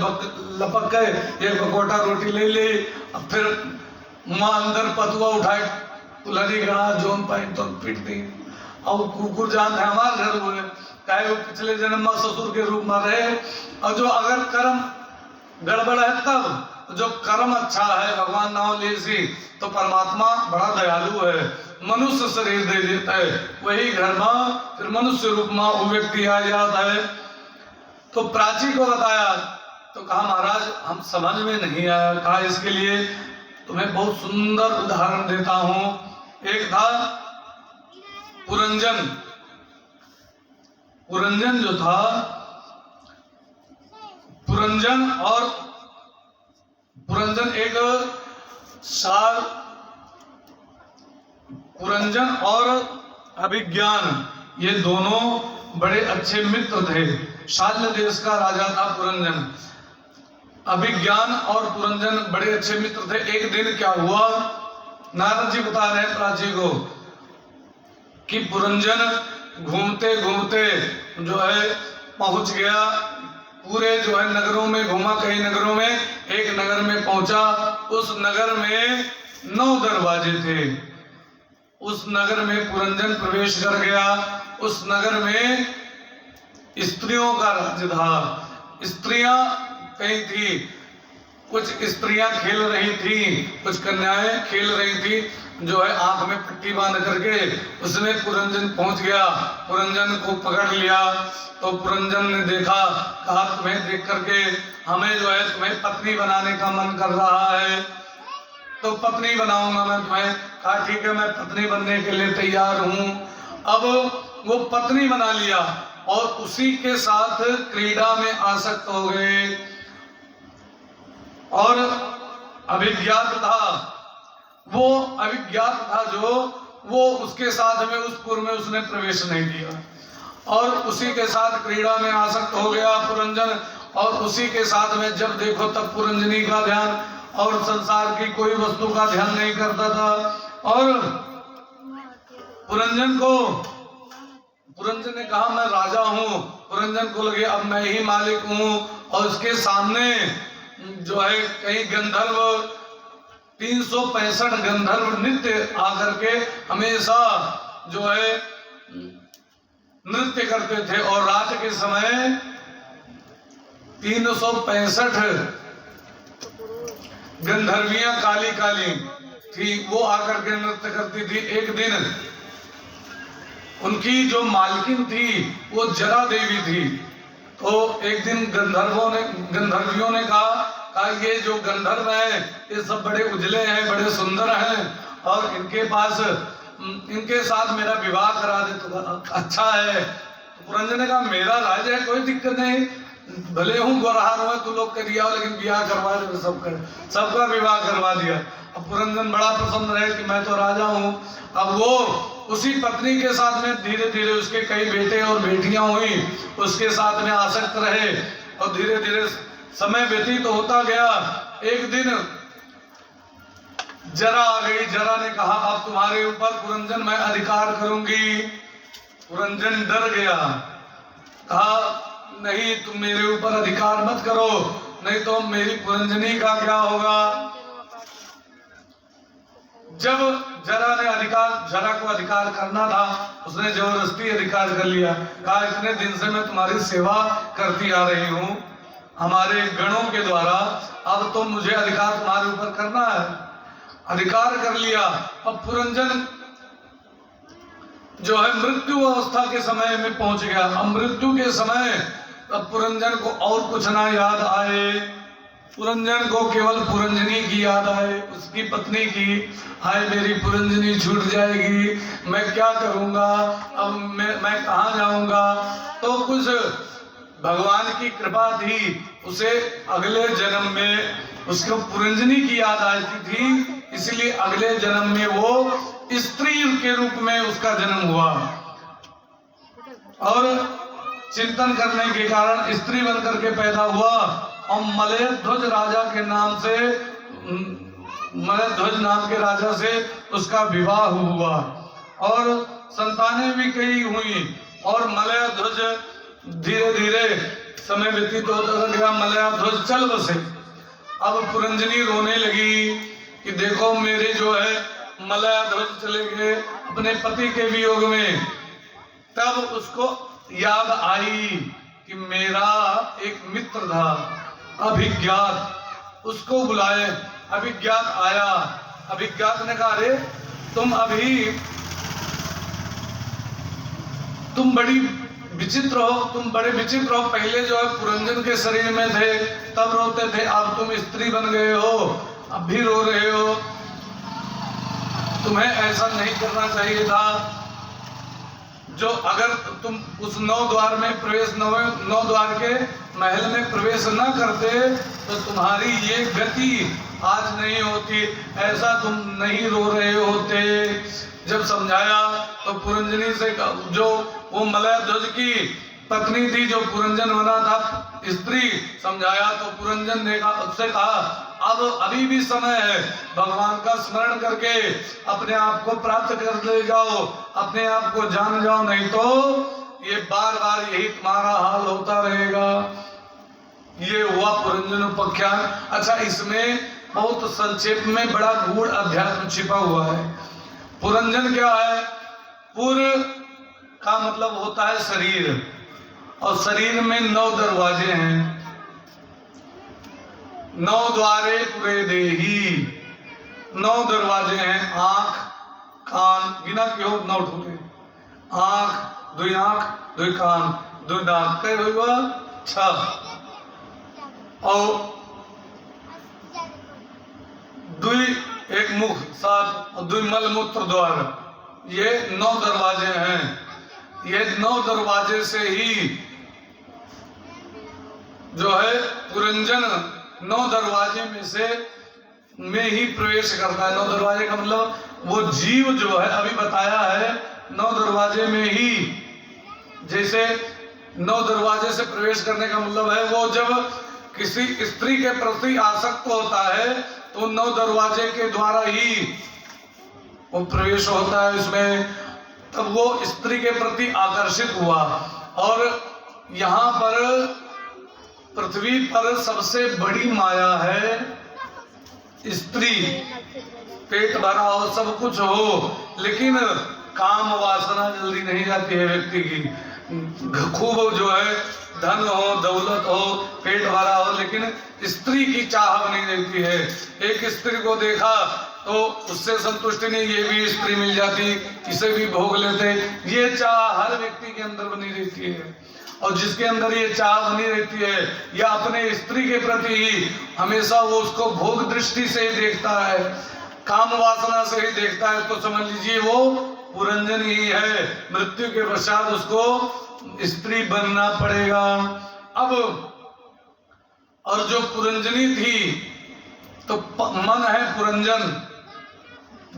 [SPEAKER 1] लपक के एक बकोटा रोटी ले ली, अब फिर माँ अंदर पतुआ उठाए तुलहरी गड़ा जोन पाइन तो पीट दी। और कुकुर जानते हमारे घर हुए, चाहे वो पिछले जन्म में ससुर के रूप में रहे, और जो अगर कर्म गड़बड़ है तब, जो कर्म अच्छा है भगवान नाम ले सी, तो परमात्मा बड़ा दयालु है, मनुष्य शरीर दे देता है, वही घर में फिर मनुष्य रूप में वो व्यक्ति आ जाता है। तो प्राची को बताया तो कहा महाराज हम समझ में नहीं आया। कहा इसके लिए तुम्हें बहुत सुंदर उदाहरण देता हूं। एक था पुरंजन। पुरंजन जो था, पुरंजन एक साल, पुरंजन और अभिज्ञान ये दोनों बड़े अच्छे मित्र थे। शाल्य देश का राजा था पुरंजन। अभिज्ञान और पुरंजन बड़े अच्छे मित्र थे। एक दिन क्या हुआ, नारद जी बता रहे हैं प्राची को कि पुरंजन घूमते घूमते जो है पहुंच गया, पूरे जो है नगरों में घूमा, कई नगरों में, एक नगर में पहुंचा। उस नगर में 9 दरवाजे थे। उस नगर में पुरंजन प्रवेश कर गया। उस नगर में स्त्रियों का राज्य था। स्त्रियां कई थी, कुछ स्त्रियां खेल रही थी, कुछ कन्याएं खेल रही थी, जो है आंख में पट्टी बांध करके। उसमें पुरंजन पहुंच गया, पुरंजन को पकड़ लिया। तो पुरंजन ने देखा, कहा तुम्हें देख करके हमें जो है तुम्हें पत्नी बनाने का मन कर रहा है, तो पत्नी बनाऊंगा मैं तुम्हें। कहा ठीक है, मैं पत्नी बनने के लिए तैयार हूं। अब वो पत्नी बना लिया और उसी के साथ क्रीड़ा में आसक्त हो गए। और अभिज्ञात था, वो अभिज्ञात था जो, वो उसके साथ में उस पुर में उसने प्रवेश नहीं किया और उसी के साथ क्रीड़ा में आसक्त हो गया पुरंजन। और उसी के साथ में जब देखो तब पुरंजनी का ध्यान और संसार की कोई वस्तु का ध्यान नहीं करता था। और पुरंजन ने कहा मैं राजा हूं। पुरंजन को लगे अब मैं ही मालिक हूं। और उसके सामने जो है कई गंधर्व, 365 गंधर्व नित्य आकर के हमेशा जो है नृत्य करते थे। और रात के समय 365 गंधर्वियां काली काली थी, वो आकर के नृत्य करती थी। एक दिन उनकी जो मालकिन थी वो जरा देवी थी। तो एक दिन गंधर्वियों ने कहा ये जो गंधर्व हैं ये सब बड़े उजले हैं, बड़े सुंदर हैं और इनके साथ मेरा विवाह करा दे तो अच्छा है। तो पुरंजन ने कहा मेरा राज्य है, कोई दिक्कत नहीं, भले हूँ गोरहार हुआ तू लोग कर दिया हो, लेकिन ब्याह करवा दे। सबका विवाह करवा दिया। अब पुरंजन बड़ा प्रसन्न रहे कि मैं तो राजा हूँ। अब वो उसी पत्नी के साथ में धीरे धीरे उसके कई बेटे और बेटियां हुई, उसके साथ में आसक्त रहे और धीरे धीरे समय व्यतीत होता गया। एक दिन जरा आ गई। जरा ने कहा अब तुम्हारे ऊपर पुरंजन मैं अधिकार करूंगी। पुरंजन डर गया, कहा नहीं तुम मेरे ऊपर अधिकार मत करो, नहीं तो मेरी पुरंजनी का क्या होगा। जब जरा को अधिकार करना था, उसने जबरदस्ती अधिकार कर लिया। कहा इतने दिन से मैं तुम्हारी सेवा करती आ रही हूँ हमारे गणों के द्वारा, अब तो मुझे अधिकार तुम्हारे ऊपर करना है। अधिकार कर लिया। अब पुरंजन जो है मृत्यु अवस्था के समय में पहुंच गया। अब मृत्यु के समय अब पुरंजन को और कुछ ना याद आए, पुरंजन को केवल पुरंजनी की याद आए, उसकी पत्नी की। हाय मेरी पुरंजनी छूट जाएगी, मैं क्या करूंगा, अब मैं कहाँ जाऊंगा। तो कुछ भगवान की कृपा थी, उसे अगले जन्म में उसको पुरंजनी की याद आती थी, इसलिए अगले जन्म में वो स्त्री के रूप में उसका जन्म हुआ। और चिंतन करने के कारण स्त्री बनकर के पैदा हुआ और मलयध्वज राजा के नाम से, मलयध्वज नाम के राजा से उसका विवाह हुआ और संतानें भी कई हुई और मलयध्वज धीरे धीरे समय व्यतीत होता गया, मलयध्वज चल बसे। अब पुरंजनी रोने लगी कि देखो मेरे जो है मलयध्वज चले गए अपने पति के वियोग में। तब उसको याद आई कि मेरा एक मित्र था अभिज्ञात, उसको बुलाए। अभिज्ञात आया, अभिज्ञात ने कहा अरे तुम बड़ी विचित्र हो, तुम बड़े विचित्र हो। पहले जो है पुरंजन के शरीर में थे तब रोते थे, अब तुम स्त्री बन गए हो, अब भी रो रहे हो। तुम्हें ऐसा नहीं करना चाहिए था। जो अगर तुम उस नौ द्वार में प्रवेश, नौ द्वार के महल में प्रवेश न करते तो तुम्हारी ये गति आज नहीं होती, ऐसा तुम नहीं रो रहे होते। जब समझाया तो पुरंजनी से जो वो मलयध्वज की पत्नी थी जो पुरंजन बना था स्त्री, समझाया तो पुरंजन ने उससे कहा अब अभी भी समय है, भगवान का स्मरण करके अपने आप को प्राप्त कर ले जाओ, अपने आप को जान जाओ, नहीं तो ये बार बार यही तुम्हारा हाल होता रहेगा। ये हुआ पुरंजन उपाख्यान। अच्छा, इसमें बहुत संक्षेप में बड़ा गूढ़ अध्यात्म छिपा हुआ है। पुरंजन क्या है? पुर का मतलब होता है शरीर, और शरीर में 9 दरवाजे हैं। 9 द्वारे पुरे देही, 9 दरवाजे हैं। आंख, कान, गिना क्यों 9 ठोके, आंख, 2 कान, 2 नाक, कई हुआ 6, और 2 एक मुख 7 और 2 मल मूत्र द्वार। ये 9 दरवाजे हैं। ये 9 दरवाजे से ही जो है पुरंजन 9 दरवाजे में ही प्रवेश करता है। 9 दरवाजे का मतलब वो जीव जो है, अभी बताया है 9 दरवाजे में ही, जैसे 9 दरवाजे से प्रवेश करने का मतलब है वो जब किसी स्त्री के प्रति आसक्त होता है तो 9 दरवाजे के द्वारा ही वो प्रवेश होता है इसमें, तब वो स्त्री के प्रति आकर्षित हुआ। और यहाँ पर पृथ्वी पर सबसे बड़ी माया है स्त्री। पेट भरा हो, सब कुछ हो, लेकिन काम वासना जल्दी नहीं जाती है व्यक्ति की। खूब जो है धन हो, दौलत हो, पेट भरा हो, लेकिन स्त्री की चाह बनी रहती है। एक स्त्री को देखा तो उससे संतुष्टि नहीं, ये भी स्त्री मिल जाती, इसे भी भोग लेते। ये चाह हर व्यक्ति के अंदर बनी रहती है, और जिसके अंदर ये चाह बनी रहती है या अपने स्त्री के प्रति ही हमेशा वो उसको भोग दृष्टि से ही देखता है, काम वासना से ही देखता है, तो समझ लीजिए वो पुरंजन ही है। मृत्यु के पश्चात उसको स्त्री बनना पड़ेगा। अब और जो पुरंजनी थी तो मन है पुरंजन,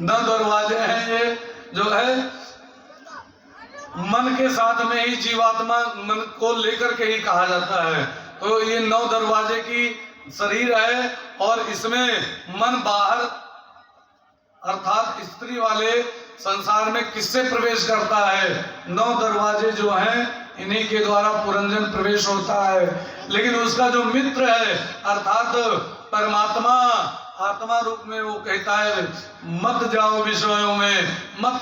[SPEAKER 1] 9 दरवाजे हैं। ये जो है मन के साथ में ही जीवात्मा, मन को लेकर के ही कहा जाता है। तो ये 9 दरवाजे की शरीर है और इसमें मन बाहर अर्थात स्त्री वाले संसार में किससे प्रवेश करता है? 9 दरवाजे जो हैं इन्हीं के द्वारा पुरंजन प्रवेश होता है। लेकिन उसका जो मित्र है अर्थात परमात्मा, आत्मा रूप में वो कहता है मत जाओ विषयों में, मत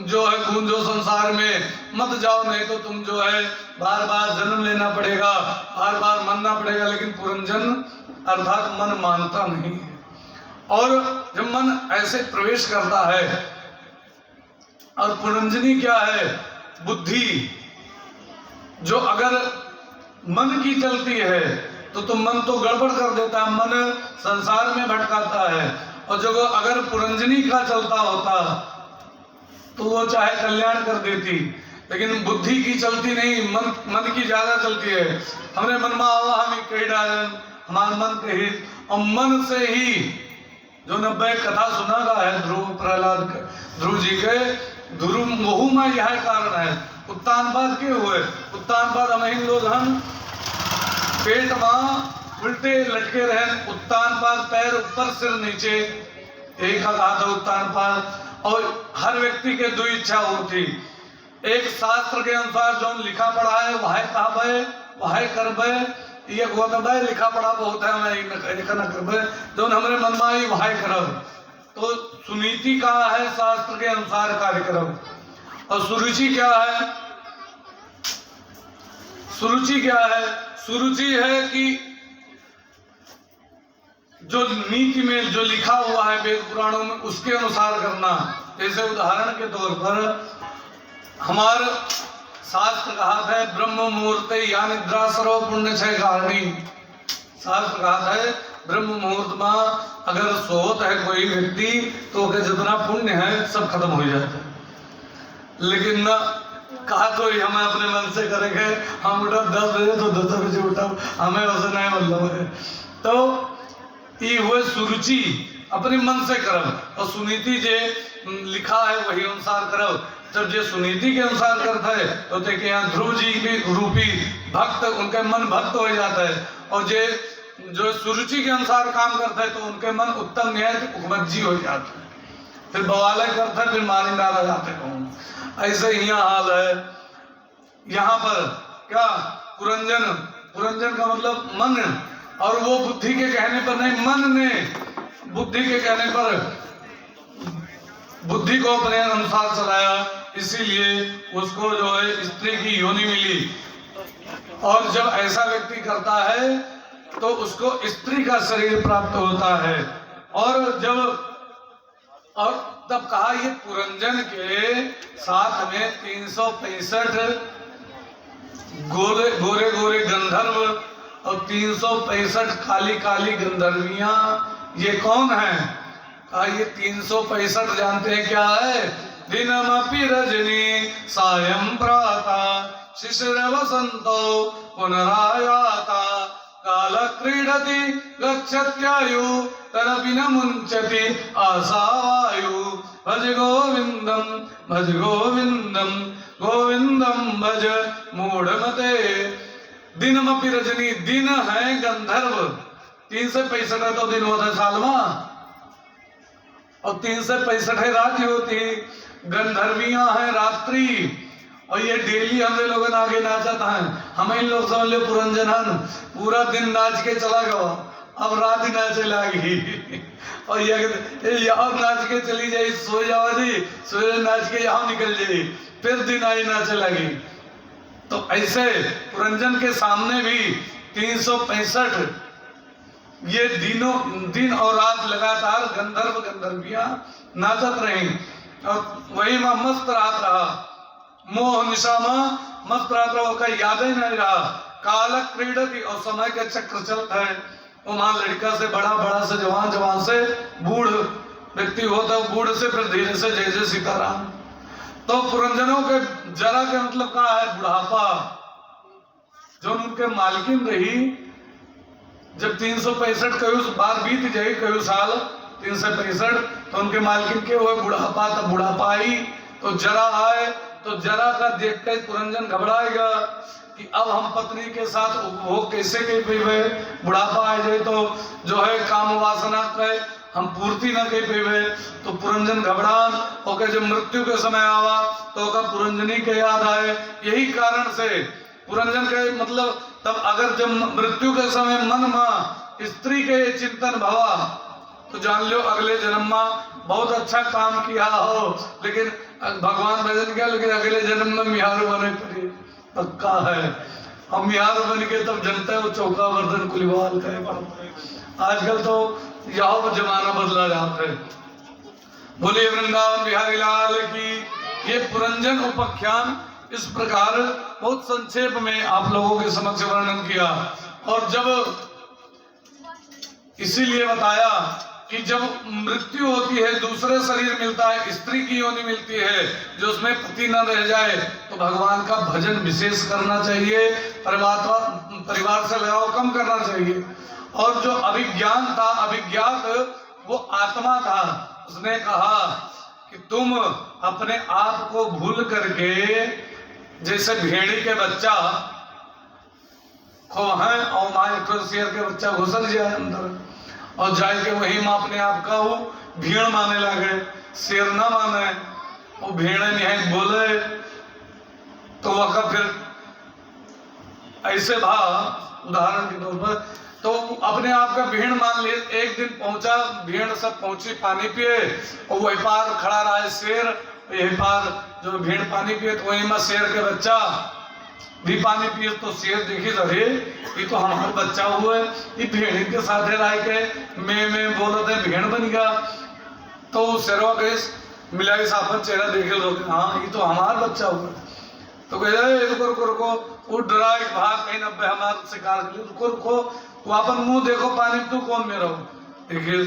[SPEAKER 1] जो है गूंजो संसार में, मत जाओ, नहीं तो तुम जो है बार बार जन्म लेना पड़ेगा, बार बार मरना पड़ेगा। लेकिन पुरंजन अर्थात मन मानता नहीं है। और जब मन ऐसे प्रवेश करता है, और पुरंजनी क्या है? बुद्धि। जो अगर मन की चलती है तो मन तो गड़बड़ कर देता है, मन संसार में भटकाता है। और जो अगर पुरंजनी का चलता होता तो वो चाहे कल्याण कर देती, लेकिन बुद्धि की चलती नहीं, मन की ज्यादा चलती है। हमने मन में आवा हम कही डालन, हमारे मन के ही, और मन से ही जो 90 कथा सुना रहा है ध्रुव प्रहलाद ध्रुव जी के, ध्रुव मोहू में यह कारण है। उत्तानपाद के हुए उत्तानपाद अमहीन लोधन पेट में उल्टे लटके रहे, उत्तानपाद पैर ऊपर सिर नीचे, यही का कहा था उत्तानपाद। और हर व्यक्ति के दो इच्छा होती, एक शास्त्र के अनुसार जो लिखा पढ़ा है वह कहबे वह करबे, ये होता है लिखा पढ़ा बहुत है मैं न करबे, जो हमारे मन में आई वह करब। तो सुनीति कहा है शास्त्र के अनुसार कार्य करब। और सुरुचि क्या है? सुरुचि क्या है? सुरुचि है कि जो नीति में जो लिखा हुआ है वेद पुराणों में उसके अनुसार करना। जैसे उदाहरण के तौर पर हमारा शास्त्र कहा है ब्रह्म मुहूर्त या निद्रा सर्व पुण्य क्षय कारणी। शास्त्र कहा है ब्रह्म मुहूर्त में अगर सोत है कोई व्यक्ति तो जितना पुण्य है सब खत्म हो जाता है। लेकिन न कहा तो हम अपने मन से करेंगे, हम उठा 10 बजे तो 10 बजे उठा, हमें वैसे नहीं मतलब है। तो ये हुए सुरुचि, अपने मन से करब। और सुनीति जे लिखा है वही अनुसार करब। जब जे सुनीति के अनुसार करता है तो देखिए यहाँ ध्रुव जी की रूपी भक्त, उनके मन भक्त हो जाता है। और जे जो सुरुचि के अनुसार काम करता है तो उनके मन उत्तम न्याय हुकमत हो जाता है। फिर बवाले करता है, फिर मारी डाला जाते कहूँ। ऐसे ही हाल है यहाँ पर। क्या पुरंजन? पुरंजन का मतलब मन, और वो बुद्धि के कहने पर नहीं, मन ने बुद्धि के कहने पर बुद्धि को अपने अनुसार चलाया, इसीलिए उसको जो है स्त्री की योनि मिली। और जब ऐसा व्यक्ति करता है तो उसको स्त्री का शरीर प्राप्त होता है। और तब कहा ये पुरंजन के साथ में 365 गोरे गोरे गोरे गंधर्व और 365 काली काली गंधर्वियां, ये कौन है? कहा ये 365 जानते हैं क्या है? दिनमपि रजनी सायं प्रातः शिशिर वसंतो पुनरायाता काल क्रीडति गच्छत्यायु तरपि न मुंचति आशावायु भज गोविंदम गोविंदम भज मूढ़मते। दिनमपि रजनी, दिन है गंधर्व, 365 तो दिन होता है साल में, और 365 रात होती। गंधर्वियां हैं रात्रि, और ये डेली हमें लोग आगे नाचता है। हमें इन लोग समझ लो पुरंजन पूरा दिन नाच के चला गया, अब रात ही नाचे लगी। और ये यहाँ नाच के चली जाए, सो जाओ जी, सूर्य नाच के यहाँ निकल जाए, फिर दिन आई नाचे लगी। तो ऐसे पुरंजन के सामने भी 365 ये दिन और रात लगातार गंधर्व गंधर्वियां नाचत रही। और वही में मस्त रात रहा, मोह निशा में मस्त रात रहा, का याद ही नहीं रहा। काल क्रीडति, और समय का चक्र चलता है। वहां लड़का से बड़ा, बड़ा से जवान, जवान से बूढ़ व्यक्ति होता है, बूढ़ से फिर धीरे से जय जय सीताराम। तो पुरंजनों के जरा के मतलब क्या है? बुढ़ापा। जो उनके मालकिन रही, जब 365 कई बार बीत जाए, कई साल 365, तो उनके मालकिन के हुए बुढ़ापा। तब बुढ़ापा आई तो जरा आए, तो जरा का देख कर पुरंजन घबराएगा कि अब हम पत्नी के साथ उपभोग कैसे कर पेवे। बुढ़ापा आ जाए तो जो है काम वासना के हम पूर्ति न कर पेवे। तो पुरंजन घबरान होकर जब मृत्यु के समय आवा तो का पुरंजनी के याद आए। यही कारण से पुरंजन के मतलब तब अगर जब मृत्यु के समय मन में स्त्री के चिंतन भवा तो जान लो अगले जन्म में बहुत अच्छा काम किया हो, लेकिन भगवान भजन किया, लेकिन अगले जन्म में मिहारू बने पड़ी, पक्का है। हम मिहारू बन के तब जनता है वो चौका बर्तन कुलिवाल करे। आजकल तो यहाँ जमाना बदला जाता है। बोलिए वृंदावन बिहारी लाल की। ये पुरंजन उपाख्यान इस प्रकार बहुत संक्षेप में आप लोगों के समक्ष वर्णन किया। और जब इसीलिए बताया कि जब मृत्यु होती है, दूसरे शरीर मिलता है, स्त्री की योनि मिलती है, जो उसमें पति न रह जाए, तो भगवान का भजन विशेष करना चाहिए, परिवार से लगाव कम करना चाहिए। और जो अभिज्ञान था, अभिज्ञात वो आत्मा था, उसने कहा कि तुम अपने आप को भूल करके जैसे भेड़ी के बच्चा खो है और माँ तो शेर के बच्चा घुसल जाए अंदर और जाए के वही माँ अपने आप का वो भीड़ माने लगे, शेर ना माने, वो भेड़े नहीं बोले तो वह फिर ऐसे भाव उदाहरण के तौर पर तो अपने आप का भीड़ मान लिए। एक दिन पहुंचा, भीड़ सब पहुंची पानी पिए और वही पार खड़ा रहा है शेर, यही पार जो भीड़ पानी पिए तो वही में शेर के बच्चा भी पानी पिए तो शेर देखी अरे ये तो हमारा बच्चा हुआ है, ये भेड़ के साथ रह के मैं बोला था भेड़ बन गया। तो शेरवा के मिलाई साफत चेहरा देखे लोग, हाँ ये तो हमारा बच्चा हुआ है। तो कहे रुको रुको रुको, वो डरा एक भाग कहीं नब्बे हमारे शिकार के लिए, रुको रुको वो अपन मुंह देखो पानी तू कौन में रहो देखिए,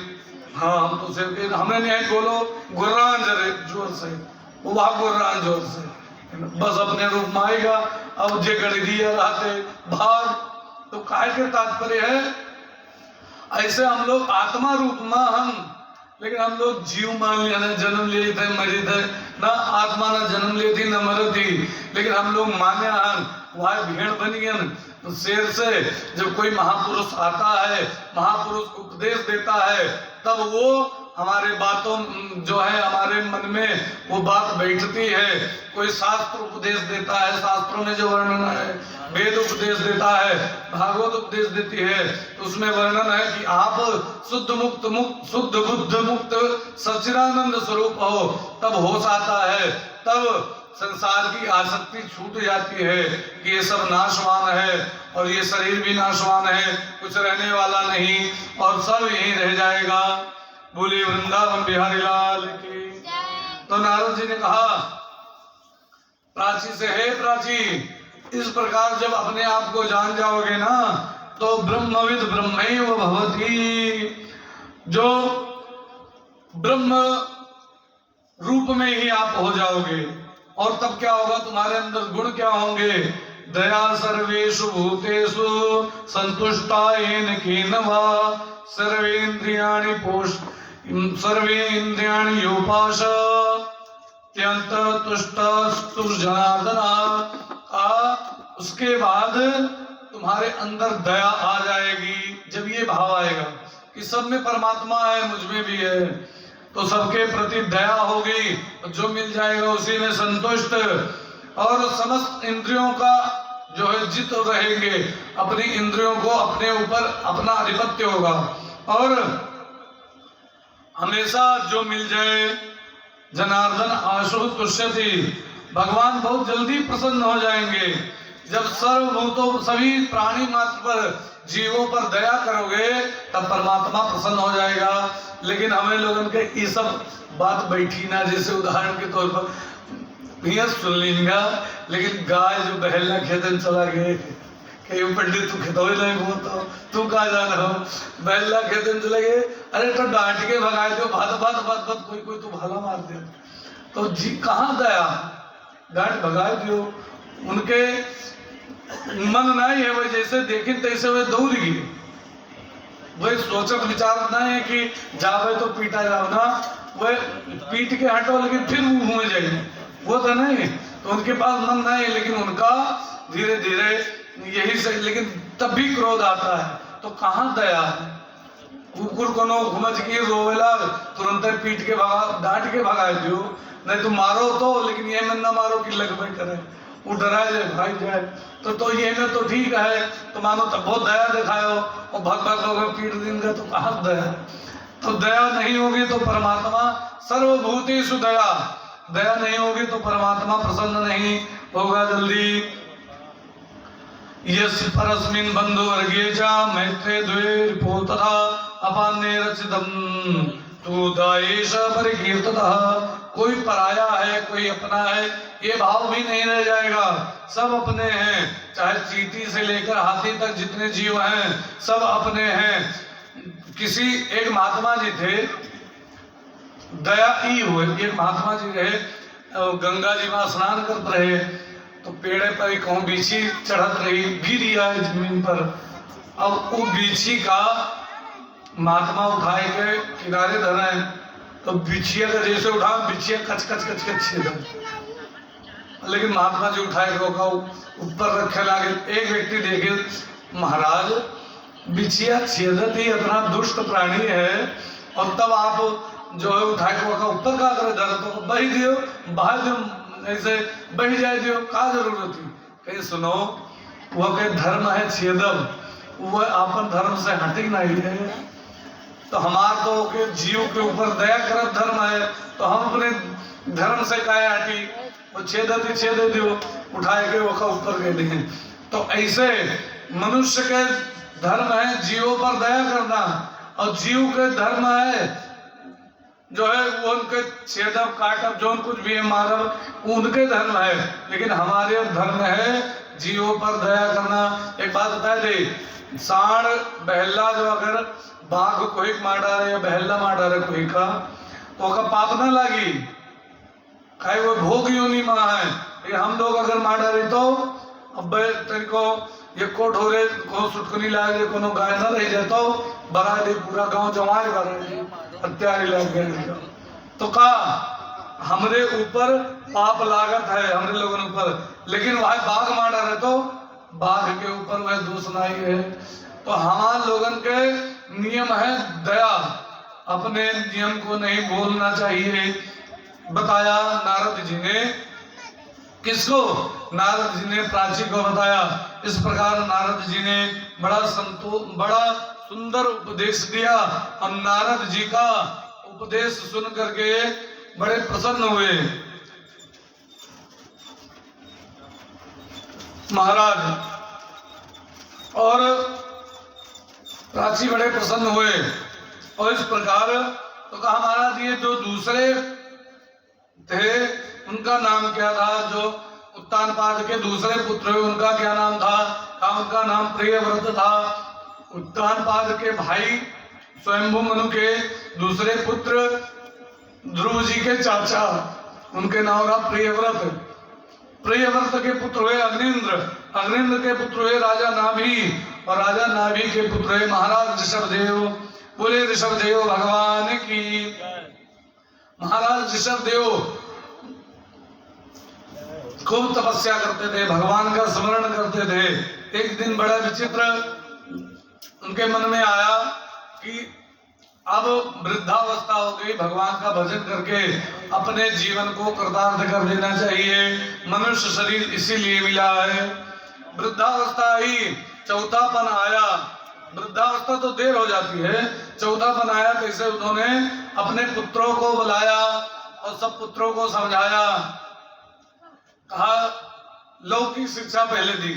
[SPEAKER 1] हाँ हम तो शेर के हमने नहीं बोलो गुर्रान जरे जोर से, वो वहां गुर्रान जोर से बस अपने रूप में आएगा। अब जे गड़ी दिया रहते भाग, तो काय के तात्पर्य है ऐसे हम लोग आत्मा रूप में हम, लेकिन हम लोग जीव मान लिया ना, जन्म लिए थे मरी थे ना, आत्मा ना जन्म ली थी ना मर थी, लेकिन हम लोग माने हन वह भेड़ बन गए। तो शेर से जब कोई महापुरुष आता है, महापुरुष उपदेश देता है, तब वो हमारे बातों जो है हमारे मन में वो बात बैठती है। कोई शास्त्र उपदेश देता है, शास्त्रों में जो वर्णन है, वेद उपदेश देता है, भागवत उपदेश देती है, तो उसमें वर्णन है कि आप शुद्ध मुक्त शुद्ध बुद्ध मुक्त सच्चिदानंद स्वरूप हो, तब होश आता है, तब संसार की आसक्ति छूट जाती है कि ये सब नाशवान है और ये शरीर भी नाशवान है, कुछ रहने वाला नहीं और सब यहीं रह जाएगा। बोले वृंदावन बिहारी लाल की। तो नारद जी ने कहा प्राची से, हे प्राची, इस प्रकार जब अपने आप को जान जाओगे ना तो ब्रह्मविद ब्रह्मैव भवति, जो ब्रह्म रूप में ही आप हो जाओगे। और तब क्या होगा, तुम्हारे अंदर गुण क्या होंगे, दया सर्वेषु भूतेषु संतुष्टा येन केनवा सर्वेन्द्रियाणि सर्वेन्द्रियाणि योपाश त्यंत तुष्ट जनार्दना। उसके बाद तुम्हारे अंदर दया आ जाएगी। जब ये भाव आएगा कि सब में परमात्मा है, मुझ में भी है, तो सबके प्रति दया होगी, जो मिल जाएगा उसी में संतुष्ट, और समस्त इंद्रियों का जो है जित रहेंगे, अपनी इंद्रियों को अपने ऊपर अपना आधिपत्य होगा, और हमेशा जो मिल जाए जनार्दन आशु तुष्यति, भगवान बहुत जल्दी प्रसन्न हो जाएंगे। जब सर्वभूतों सभी प्राणी मात्र पर जीवों पर दया करोगे तब परमात्मा प्रसन्न हो जाएगा। लेकिन हमें लोगों के ये सब बात बैठी ना, जैसे उदाहरण के तौर पर भैया सुन लेंगे, लेकिन गाय जो बहलना खेतन चला गए कहीं पंडित तू खेतों नहीं बोलता, तू कहा जाना हो बहलना खेतन चले गए, अरे तो डांट के भगाए दो, भात कोई कोई तो भाला मार दे, तो जी कहाँ गया, डांट भगाए दो, उनके मन नहीं है, वह जैसे देखे तैसे वे दौड़ गई, वही सोचत विचार नहीं है कि जावे तो पीटा जाओ ना, वह पीट के हटो लेकिन फिर वो घूमे जाएंगे, वो तो नहीं, तो उनके पास मन नहीं है, लेकिन उनका धीरे धीरे यही से, लेकिन तब भी क्रोध आता है, तो कहाँ दया है। कुकुर को नो घुमच के रोवेला तुरंत पीट के भगा, डांट के भगा दो, नहीं तो मारो तो, लेकिन ये मन ना मारो कि लग भाई करे, वो डराए जाए भाग जाए, तो ये में तो ठीक है, तो मानो तो बहुत दया दिखाओ और भग पीट देंगे, तो कहाँ दया, तो दया नहीं होगी तो परमात्मा सर्वभूतेषु दया, दया नहीं होगी तो परमात्मा प्रसन्न नहीं होगा जल्दी। यस्य परस्मिन् बंधु वर्गे च मैत्रे द्वे रिपो तथा अपान्ने रचितम् तु दायेश परिकीर्ततः। कोई पराया है, कोई अपना है, ये भाव भी नहीं रह जाएगा, सब अपने हैं, चाहे चींटी से लेकर हाथी तक जितने जीव हैं सब अपने हैं। किसी एक महात्मा जी थे, दया ई हुए, एक महात्मा जी रहे, गंगा जी में स्नान करते रहे, तो पेड़े पर कहूँ बीछी चढ़त रही, गिर आए जमीन पर, अब वो बीछी का महात्मा उठाए के किनारे धरे, तो बिछिया का जैसे उठा, बिछिया कच कच कच कच छेद, लेकिन महात्मा जी उठाए के ओका ऊपर रखे लागे। एक व्यक्ति देखे महाराज बिछिया छेदत ही इतना दुष्ट प्राणी है, और तब आप जो है उठाए के ओका ऊपर का करे धर तो बही दियो, बाहर दियो, ऐसे बही जाए दियो, का जरूरत थी। कहीं सुनो, वह के धर्म है छेदम, वह अपन धर्म से हटी नहीं है। तो हमार तो के जीव के ऊपर दया करत धर्म है, तो हम अपने धर्म से काहे हटी। वो छेदत ही छेद दियो, उठाए के वो ऊपर के दिए। तो ऐसे मनुष्य के धर्म है जीवों पर दया करना, और जीव के धर्म है जो है वो उनके छेदब काटब जो कुछ भी है मारब, उनके धर्म है। लेकिन हमारे धर्म है जीवों पर दया करना। एक बात बता दे, सांड बहला जो अगर बाघ कोई मार डाले या बहला मार डाले कोई का, तो उसका पाप ना लगी, खाए वो भोग योनि माँ है। ये हम लोग अगर मार डाले तो अब को ये कोट हो रहे को सुटकनी लागे, कोनो गाय ना रह जाए तो बरा दे, पूरा गांव जमाए बरा दे, हत्यारे लग गए। तो का हमरे ऊपर पाप लागत है हमरे लोगों ऊपर, लेकिन वह बाघ मार डाले तो बाघ के ऊपर वह दोष नहीं है। तो हमारे लोगन के नियम है दया, अपने नियम को नहीं बोलना चाहिए। बताया नारद जी ने, किसको? नारद जी ने प्राची को बताया। इस प्रकार नारद जी ने बड़ा सुंदर उपदेश दिया, और नारद जी का उपदेश सुन करके बड़े प्रसन्न हुए महाराज, और प्राची बड़े प्रसन्न हुए। और इस प्रकार तो कहा महाराज ये जो दूसरे थे उनका नाम क्या था? जो उत्तानपाद के दूसरे पुत्र हुए उनका क्या नाम था? उनका नाम प्रियव्रत था। उत्तानपाद के भाई स्वयंभू मनु के दूसरे पुत्र ध्रुव जी के चाचा, उनके नाम रहा प्रियव्रत। प्रियव्रत के पुत्र हुए अग्निंद्र, अग्निंद्र के पुत्र हुए राजा नाभि, और राजा नाभि के पुत्र हुए महाराज ऋषभदेव। बोले ऋषभदेव भगवान की। महाराज ऋषभदेव खूब तपस्या करते थे, भगवान का स्मरण करते थे। एक दिन बड़ा विचित्र उनके मन में आया कि अब वृद्धावस्था हो गई, भगवान का भजन करके अपने जीवन को कृतार्थ कर देना चाहिए। मनुष्य शरीर इसीलिए मिला है। वृद्धावस्था ही, चौथापन आया। वृद्धावस्था तो देर हो जाती है, चौथापन आया। कैसे? उन्होंने अपने पुत्रों को बुलाया और सब पुत्रों को समझाया। कहा लौकिक शिक्षा पहले दी।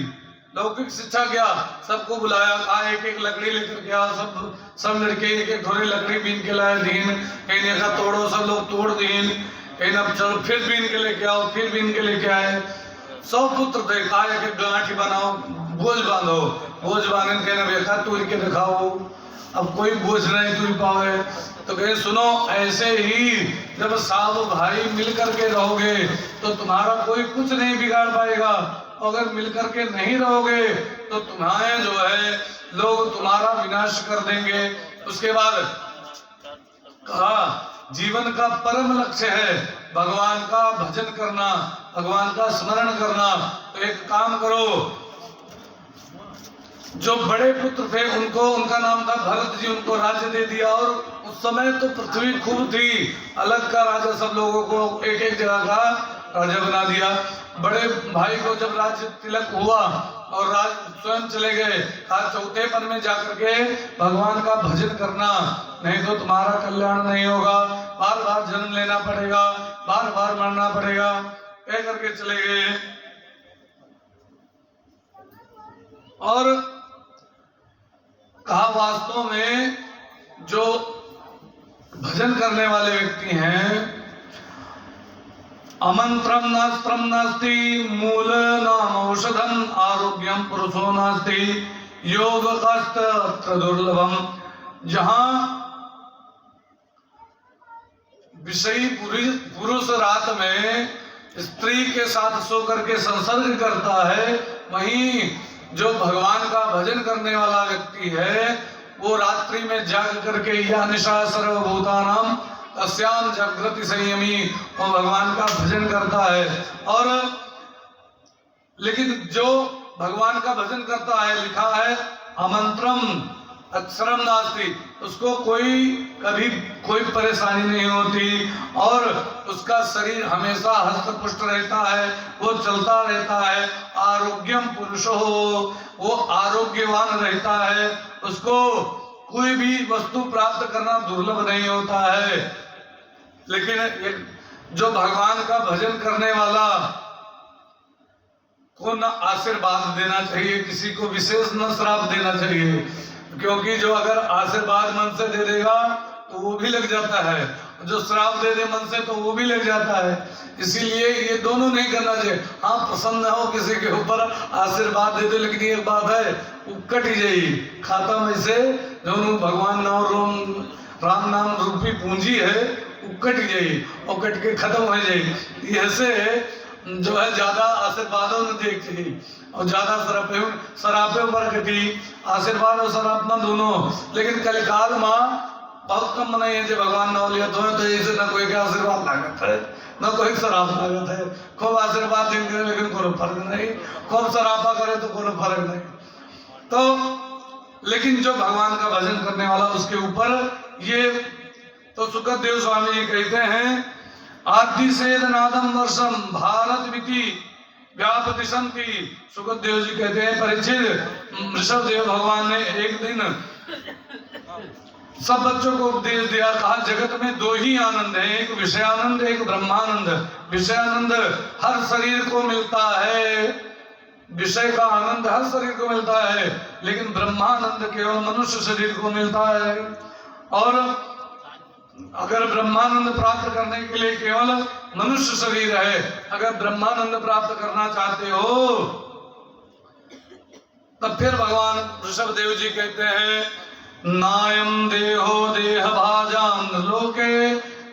[SPEAKER 1] लौकिक शिक्षा क्या? सबको बुलाया, कहा एक एक लकड़ी लेकर के आओ। सब लड़के एक एक थोड़ी लकड़ी बीन के लाए दीन, कहीं ने कहा तोड़ो, सब लोग तोड़ दीन, कहीं अब चलो फिर बीन के लेके आओ, फिर बीन के लेके आए। 100 पुत्र थे, कहा एक एक गांठी बनाओ, बोझ बांधो। बोझ बांधने के ना देखा तूर के दिखाओ, अब कोई बोझ नहीं तूर पावे। तो कहे सुनो, ऐसे ही जब साहब भाई मिलकर के रहोगे तो तुम्हारा कोई कुछ नहीं बिगाड़ पाएगा। अगर मिलकर के नहीं रहोगे तो तुम्हारे जो है लोग तुम्हारा विनाश कर देंगे। उसके बाद कहा जीवन का परम लक्ष्य है भगवान का भजन करना, भगवान का स्मरण करना। तो एक काम करो, जो बड़े पुत्र थे उनको, उनका नाम था भरत जी, उनको राज्य दे दिया। और उस समय तो पृथ्वी खूब थी, अलग का राजा सब लोगों को एक एक जगह का राजा बना दिया। बड़े भाई को जब राज्य तिलक हुआ और राज स्वयं चले गए, आज चौथेपन में जाकर के भगवान का भजन करना, नहीं तो तुम्हारा कल्याण नहीं होगा। बार बार जन्म लेना पड़ेगा, बार बार मरना पड़ेगा, कह करके चले गए। और कहा वास्तव में जो भजन करने वाले व्यक्ति हैं, अमंत्रम नास्त्रम नास्ति मूल नाम औषधम आरोग्यम पुरुषो नास्ति योग कष्ट दुर्लभम। जहां विषयी पुरुष रात में स्त्री के साथ सोकर के संसर्ग करता है, वहीं जो भगवान का भजन करने वाला व्यक्ति है वो रात्रि में जाग करके या निशा सर्वभूतानां तस्याम जागृति संयमी, और भगवान का भजन करता है। और लेकिन जो भगवान का भजन करता है, लिखा है अमंत्रम अक्षरम नास्ति, उसको कभी कोई परेशानी नहीं होती और उसका शरीर हमेशा हष्ट-पुष्ट रहता है, वो चलता रहता है। आरोग्यम पुरुषो, वो आरोग्यवान रहता है, उसको कोई भी वस्तु प्राप्त करना दुर्लभ नहीं होता है। लेकिन जो भगवान का भजन करने वाला को न आशीर्वाद देना चाहिए, किसी को विशेष न श्राप देना चाहिए, क्योंकि जो अगर आशीर्वाद मन से दे देगा तो वो भी लग जाता है, जो श्राप दे दे मन से तो वो भी लग जाता है। इसीलिए ये दोनों नहीं करना चाहिए। हाँ, प्रसन्न हो किसी के ऊपर आशीर्वाद दे दे, लेकिन एक बात है, उकट ही जाई खाता में से जो भगवान नाम राम नाम रूपी पूंजी है, उकट ही जाई और कट के खत्म हो जाए। ऐसे जो है ज्यादा आशीर्वादों ने देख चाहिए और ज्यादा सरापे पर कटी आशीर्वाद और सरापना दोनों। लेकिन कलिकाल में बहुत कम मनाई है जो भगवान नाम लिया तो इसे न कोई के आशीर्वाद लागत है न कोई शराब लागत है। खूब आशीर्वाद देंगे लेकिन कोई फर्क नहीं, खूब शराबा करे तो कोई फर्क नहीं। तो लेकिन जो भगवान का भजन करने वाला उसके ऊपर ये, तो सुखदेव स्वामी जी कहते हैं आदि सेद नादम वर्षम भारत विति व्यापतिशंति। सुखदेव जी कहते हैं परीक्षित, ऋषभदेव भगवान ने एक दिन सब बच्चों को उपदेश दिया, कहा जगत में दो ही आनंद है, एक विषयानंद एक ब्रह्मानंद। विषयानंद हर शरीर को मिलता है, विषय का आनंद हर शरीर को मिलता है, लेकिन ब्रह्मानंद केवल मनुष्य शरीर को मिलता है। और अगर ब्रह्मानंद प्राप्त करने के लिए केवल मनुष्य शरीर है, अगर ब्रह्मानंद प्राप्त करना चाहते हो तब फिर भगवान ऋषभदेव जी कहते हैं नायम देहो देह भाजान लोके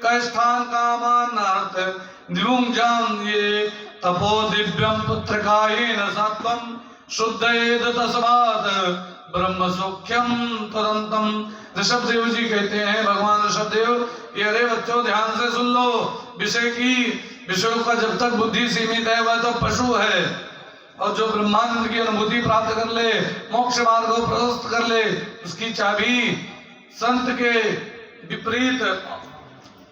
[SPEAKER 1] कष्टान कामान नार्थ दिवुं जान ये तपो दिव्यम पुत्रकायेन सत्वम शुद्धेद तस्मात् ब्रह्म सौख्यम तुरंतम। ऋषभदेव जी कहते हैं, भगवान ऋषभदेव, ये अरे बच्चों ध्यान से सुन लो, विषयों का जब तक बुद्धि सीमित है वह तो पशु है, और जो ब्रह्मानंद की अनुभूति प्राप्त कर ले, मोक्ष मार्ग को प्रशस्त कर ले, उसकी चाबी संत के विपरीत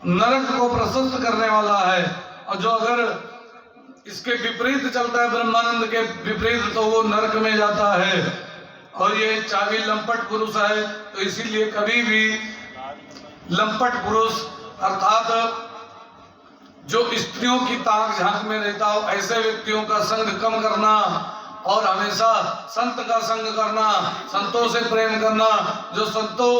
[SPEAKER 1] नरक को प्रशस्त करने वाला है। और जो अगर इसके विपरीत चलता है, ब्रह्मानंद के विपरीत, तो वो नरक में जाता है। और ये चाबी लंपट पुरुष है, तो इसीलिए कभी भी लंपट पुरुष अर्थात जो स्त्रियों की ताक झांक में रहता हो, ऐसे व्यक्तियों का संग कम करना और हमेशा संत का संग करना, संतों से प्रेम करना। जो संतों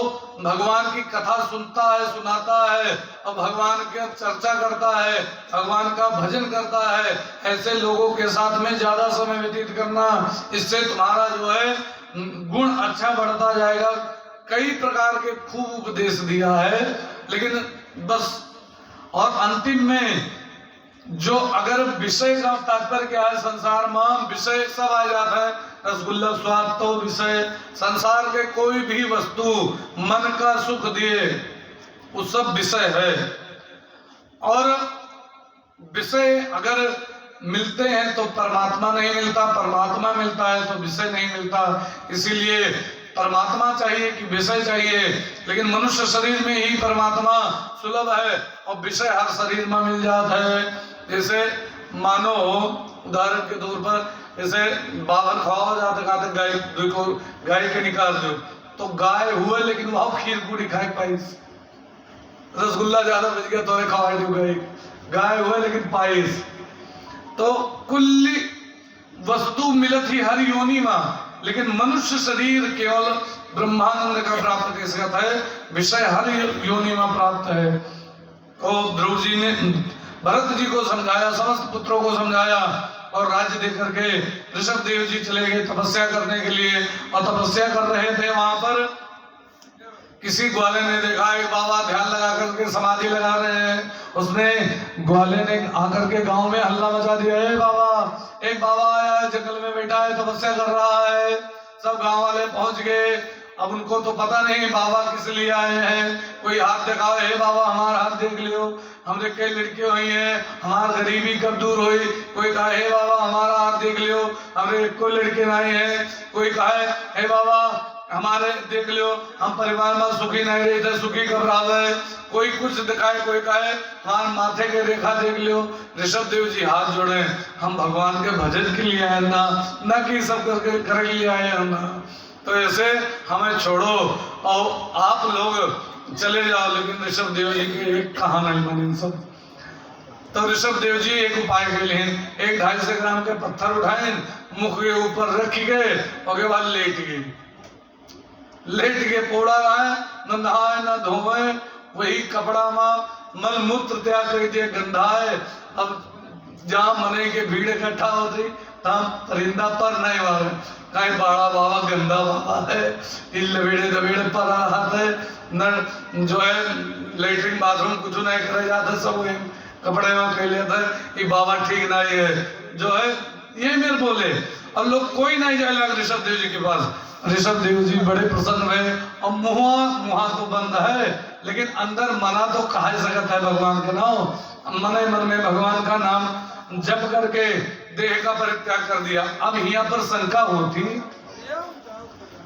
[SPEAKER 1] भगवान की कथा सुनता है, सुनाता है और भगवान की चर्चा करता है, भगवान का भजन करता है, ऐसे लोगों के साथ में ज्यादा समय व्यतीत करना। इससे तुम्हारा जो है गुण अच्छा बढ़ता जाएगा। कई प्रकार के खूब उपदेश दिया है, लेकिन बस और अंतिम में जो अगर विषय का तात्पर्य क्या है, संसार में विषय सब आ जाता है, रसगुल्ला स्वाद तो विषय, संसार के कोई भी वस्तु मन का सुख दिए वो सब विषय है। और विषय अगर मिलते हैं तो परमात्मा नहीं मिलता, परमात्मा मिलता है तो विषय नहीं मिलता। इसीलिए परमात्मा चाहिए कि विषय चाहिए, लेकिन मनुष्य शरीर में ही परमात्मा सुलभ है और विषय हर शरीर में मिल जाता है। जैसे मानो उदाहरण के तौर पर, जैसे बाहर खाओ जाते खाते गाय देखो, गाय के निकाल दो तो गाय हुए, लेकिन वह खीर पूरी खाए पाइस, रसगुल्ला ज्यादा बच गया तो खवा दो गाय हुए लेकिन पाइस। तो कुल्ली वस्तु मिलत ही हर योनि में, लेकिन मनुष्य शरीर केवल ब्रह्मानंद का प्राप्त कैसे होता है, विषय हर योनि में प्राप्त है। तो ध्रुव जी ने भरत जी को समझाया, समस्त पुत्रों को समझाया और राज्य देकर के ऋषभदेव जी चले गए तपस्या करने के लिए। और तपस्या कर रहे थे, वहां पर किसी ग्वाले ने देखा एक बाबा ध्यान लगा करके समाधि लगा रहे हैं। उसने ग्वाले ने आकर के गांव में हल्ला मचा दिया, बाबा, एक बाबा आया है, जंगल में बैठा है, तपस्या कर रहा है। सब गांव वाले पहुंच गए। अब उनको तो पता नहीं बाबा किस लिए आए हैं। कोई हाथ दिखाओ, हे बाबा हमारा हाथ देख लियो, हमरे कई लड़कियों हुई हैं, हमार गरीबी कब दूर हुई। कोई कहा हे बाबा हमारा हाथ देख लियो, हमरे कोई लड़के नहीं है। कोई कहा हे बाबा हमारे देख लियो, हम परिवार में सुखी नहीं रहे थे, सुखी कब रहा। कोई कुछ दिखाए, कोई कहे हमारे माथे के रेखा देख लियो। ऋषभ देव जी हाथ जोड़े, हम भगवान के भजन के लिए आए ना कि सब करके कर लिए आए हम ना। तो ऐसे हमें छोड़ो और आप लोग चले जाओ, लेकिन ऋषभ देव जी की एक कहा नहीं मानी सब। तो ऋषभ देव जी एक उपाय के लिए 1-250 ग्राम के पत्थर उठाए, मुख के ऊपर रख गए और के बाद लेट के पोड़ा रहा, न नहाए न धोए, वही कपड़ा में मल मूत्र त्याग कर दिए, गंधा है। अब जहाँ मने के भीड़ इकट्ठा होती तहाँ परिंदा पर नहीं मारे, कहीं बड़ा बाबा गंदा बाबा है, इन लवेड़े दवेड़े पर हाथ है न, जो है लेटरिन बाथरूम कुछ नहीं करे जाते, सब कपड़े में कह लेते ये बाबा ठीक नहीं है, जो है ये मेरे बोले। और लोग कोई नहीं जाए लगा ऋषभ देव जी के पास। ऋषभ देव जी बड़े प्रसन्न हुए और मुहा तो बंद है, लेकिन अंदर मना तो कहा सकता है भगवान के नाम। मने मन में भगवान का नाम जप करके देह का परित्याग कर दिया। अब यहाँ पर शंका होती,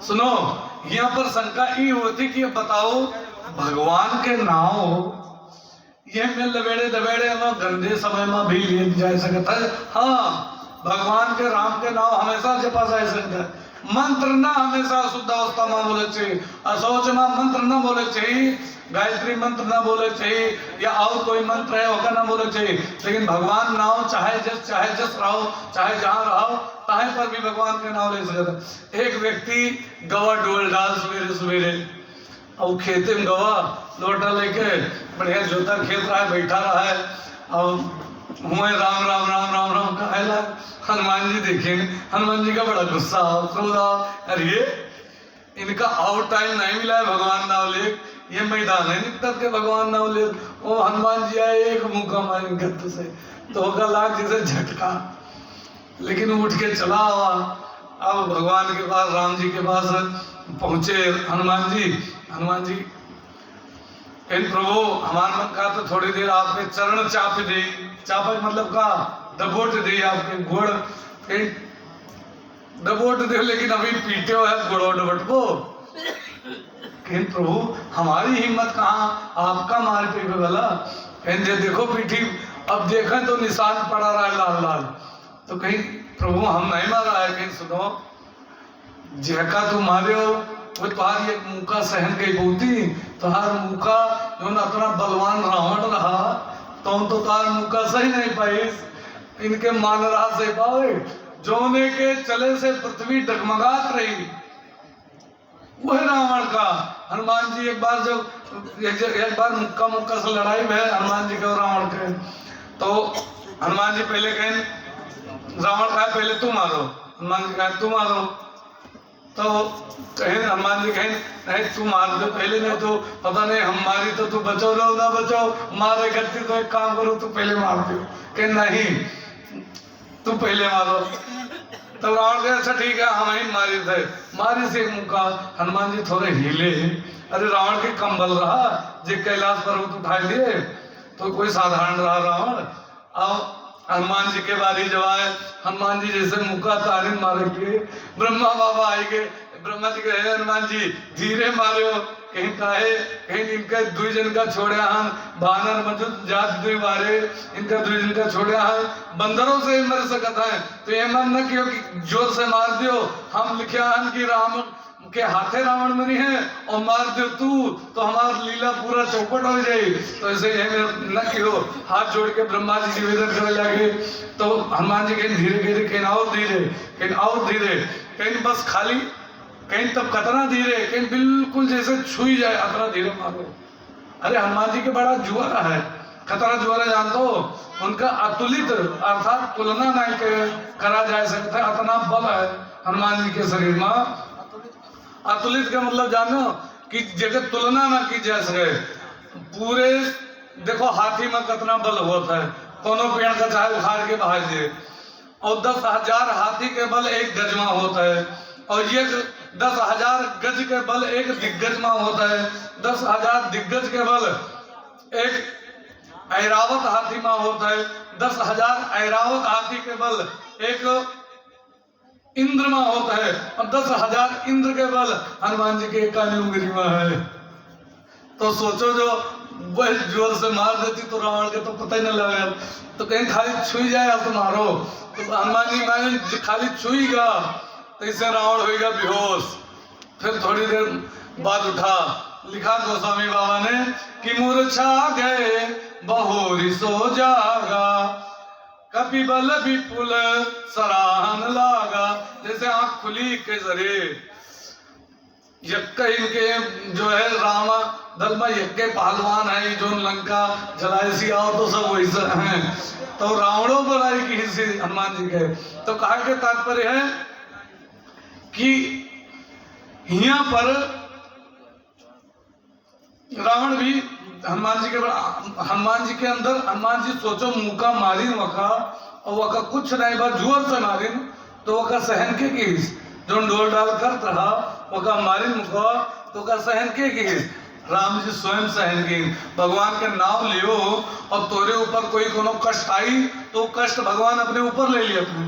[SPEAKER 1] सुनो, यहाँ पर शंका ये होती कि बताओ भगवान के नाम ये में लवेड़े दवेड़े में गंदे समय में भी लिए जा सकता है। हाँ, भगवान के राम के नाम हमेशा जपा जा सकता है। मंत्र ना हमेशा शुद्ध अवस्था में बोले चाहिए, असौच में मंत्र ना बोले चाहिए, गायत्री मंत्र ना बोले चाहिए, या और कोई मंत्र है होगा ना बोले चाहिए। लेकिन भगवान नाम चाहे जस रहो, चाहे जहाँ रहो, चाहे पर भी भगवान के नाम ले सकते। एक व्यक्ति गवा डोल डाल सवेरे सवेरे और खेते में गवा लोटा लेके बढ़िया जोता खेत रहा है, बैठा रहा है और हुए राम राम राम राम राम कहला। हनुमान जी देखे, हनुमान जी का बड़ा गुस्सा आओ, क्रोध आओ, अरे इनका आउट टाइम नहीं मिला है भगवान नाम ले, ये मैदान है निकट के भगवान नाम ले। वो हनुमान जी आए एक मुंह का मारे गद्द से तो होगा लाख जैसे झटका, लेकिन उठ के चला हुआ। अब भगवान के पास, राम जी के पास पहुंचे हनुमान जी इन प्रभु हमारे मन का तो थोड़ी देर आपके चरण चाप दे, चापा मतलब का दबोट दे, आपके गोड़ दबोट दे, लेकिन अभी पीटे हो है गोड़ो डबट को। कहीं प्रभु हमारी हिम्मत कहाँ, आपका मार पे भला। कहीं देखो पीठी, अब देखें तो निशान पड़ा रहा है लाल लाल। तो कहीं प्रभु हम नहीं मारा है, कहीं सुनो जहका तुम मारे हो वो तुम्हारी एक मुका सहन गई बहुती, तुम्हार मुका जो इतना बलवान रावण रहा तो तार मुका सही नहीं पाई, इनके मान रहा से पावे जोने के चले से पृथ्वी डगमगात रही, वह रावण का। हनुमान जी एक बार जब एक बार मुक्का से लड़ाई है हनुमान जी के और रावण के, तो हनुमान जी पहले कहें रावण का पहले तुम मारो, हनुमान जी कहे तुम मारो, तो कहें हनुमान जी कहें नहीं तू मार दो पहले, नहीं तो पता नहीं हम मारी तो तू बचाओ लो ना बचाओ, मारे करती तो एक काम करो तू पहले मार दो। कहें नहीं तू पहले मारो। तो रावण कहे अच्छा ठीक है हम ही मारी थे, मारी से मुका। हनुमान जी थोड़े हिले, अरे रावण के कंबल रहा जे कैलाश पर्वत उठा लिए, तो कोई साधारण रहा रावण। अब हनुमान जी के बारी जब आए, हनुमान जी जैसे मुका तारीन मारे के ब्रह्मा बाबा आई के, ब्रह्मा जी कहे हनुमान जी धीरे मारो, कहीं काहे कहीं इनका दुई जन का छोड़े हम बानर मजूद जात दुई बारे, इनका दुई जन का छोड़े हम बंदरों से मर सकता है, तो ये मन न कियो कि जोर से मार दियो, हम लिखे हन कि राम के हाथे रावण मरी है और मार दो तू तो हमारा लीला पूरा चौपट हो जाए। तो ऐसे न क्यों हाथ जोड़ के ब्रह्मा जी निवेदन करने लगे। तो हनुमान जी कहीं धीरे धीरे, कहीं और धीरे, कहीं और धीरे, कहीं बस खाली, कहीं तब कतना धीरे, कहीं बिल्कुल जैसे छुई जाए अतना धीरे मारो। अरे हनुमान जी के बड़ा जुआरा है, खतरा जुआरा जानते हो, उनका अतुलित अर्थात तुलना नहीं करा जा सकता, अतना बल है हनुमान जी के शरीर में। अतुलित का मतलब जानो कि जगह तुलना ना की जा सके। पूरे देखो हाथी में कितना बल होता है, कोनो पेड़ का चाहे उखाड़ के बहा दे, और 10,000 हाथी के बल एक गज में होता है, और ये 10,000 गज के बल एक दिग्गज में होता है, 10,000 दिग्गज के बल एक ऐरावत हाथी माँ होता है, 10,000 ऐरावत हाथी के बल एक इंद्र माँ होता है, और 10,000 इंद्र के बल हनुमान जी के एकानी उंगली माँ है। तो सोचो जो वह जोर से मार देती तो रावण के तो पता ही नहीं लगेगा, तो कहीं खाली छुई जाए तो मारो, तो हनुमान जी माने खाली छुईगा तो इससे रावण होगा बेहोश। फिर थोड़ी देर बाद उठा, लिखा गोस्वामी बाबा ने कि मूर्छा गए बहोरी सो जागा, कपिबल विपुल सराहन लागा। जैसे आंख खुली के जरिए यक्के इनके जो है राम दल में यक्के पहलवान है जो लंका जलाए सी आओ तो सब वही से हैं, तो रावणों पर आई की हिस्से हनुमान जी के। तो कहा के तात्पर्य है कि यहाँ पर रावण भी हनुमान जी के अंदर, हनुमान जी सोचो मुका मारी वका और वका कुछ नहीं बात जोर से मारी तो वका सहन के की जो डोल डाल करत रहा वका मारी मुका तो का सहन के की राम जी स्वयं सहन की। भगवान के नाम लियो और तोरे ऊपर कोई कोनो कष्ट आई तो कष्ट भगवान अपने ऊपर ले लिया अपने।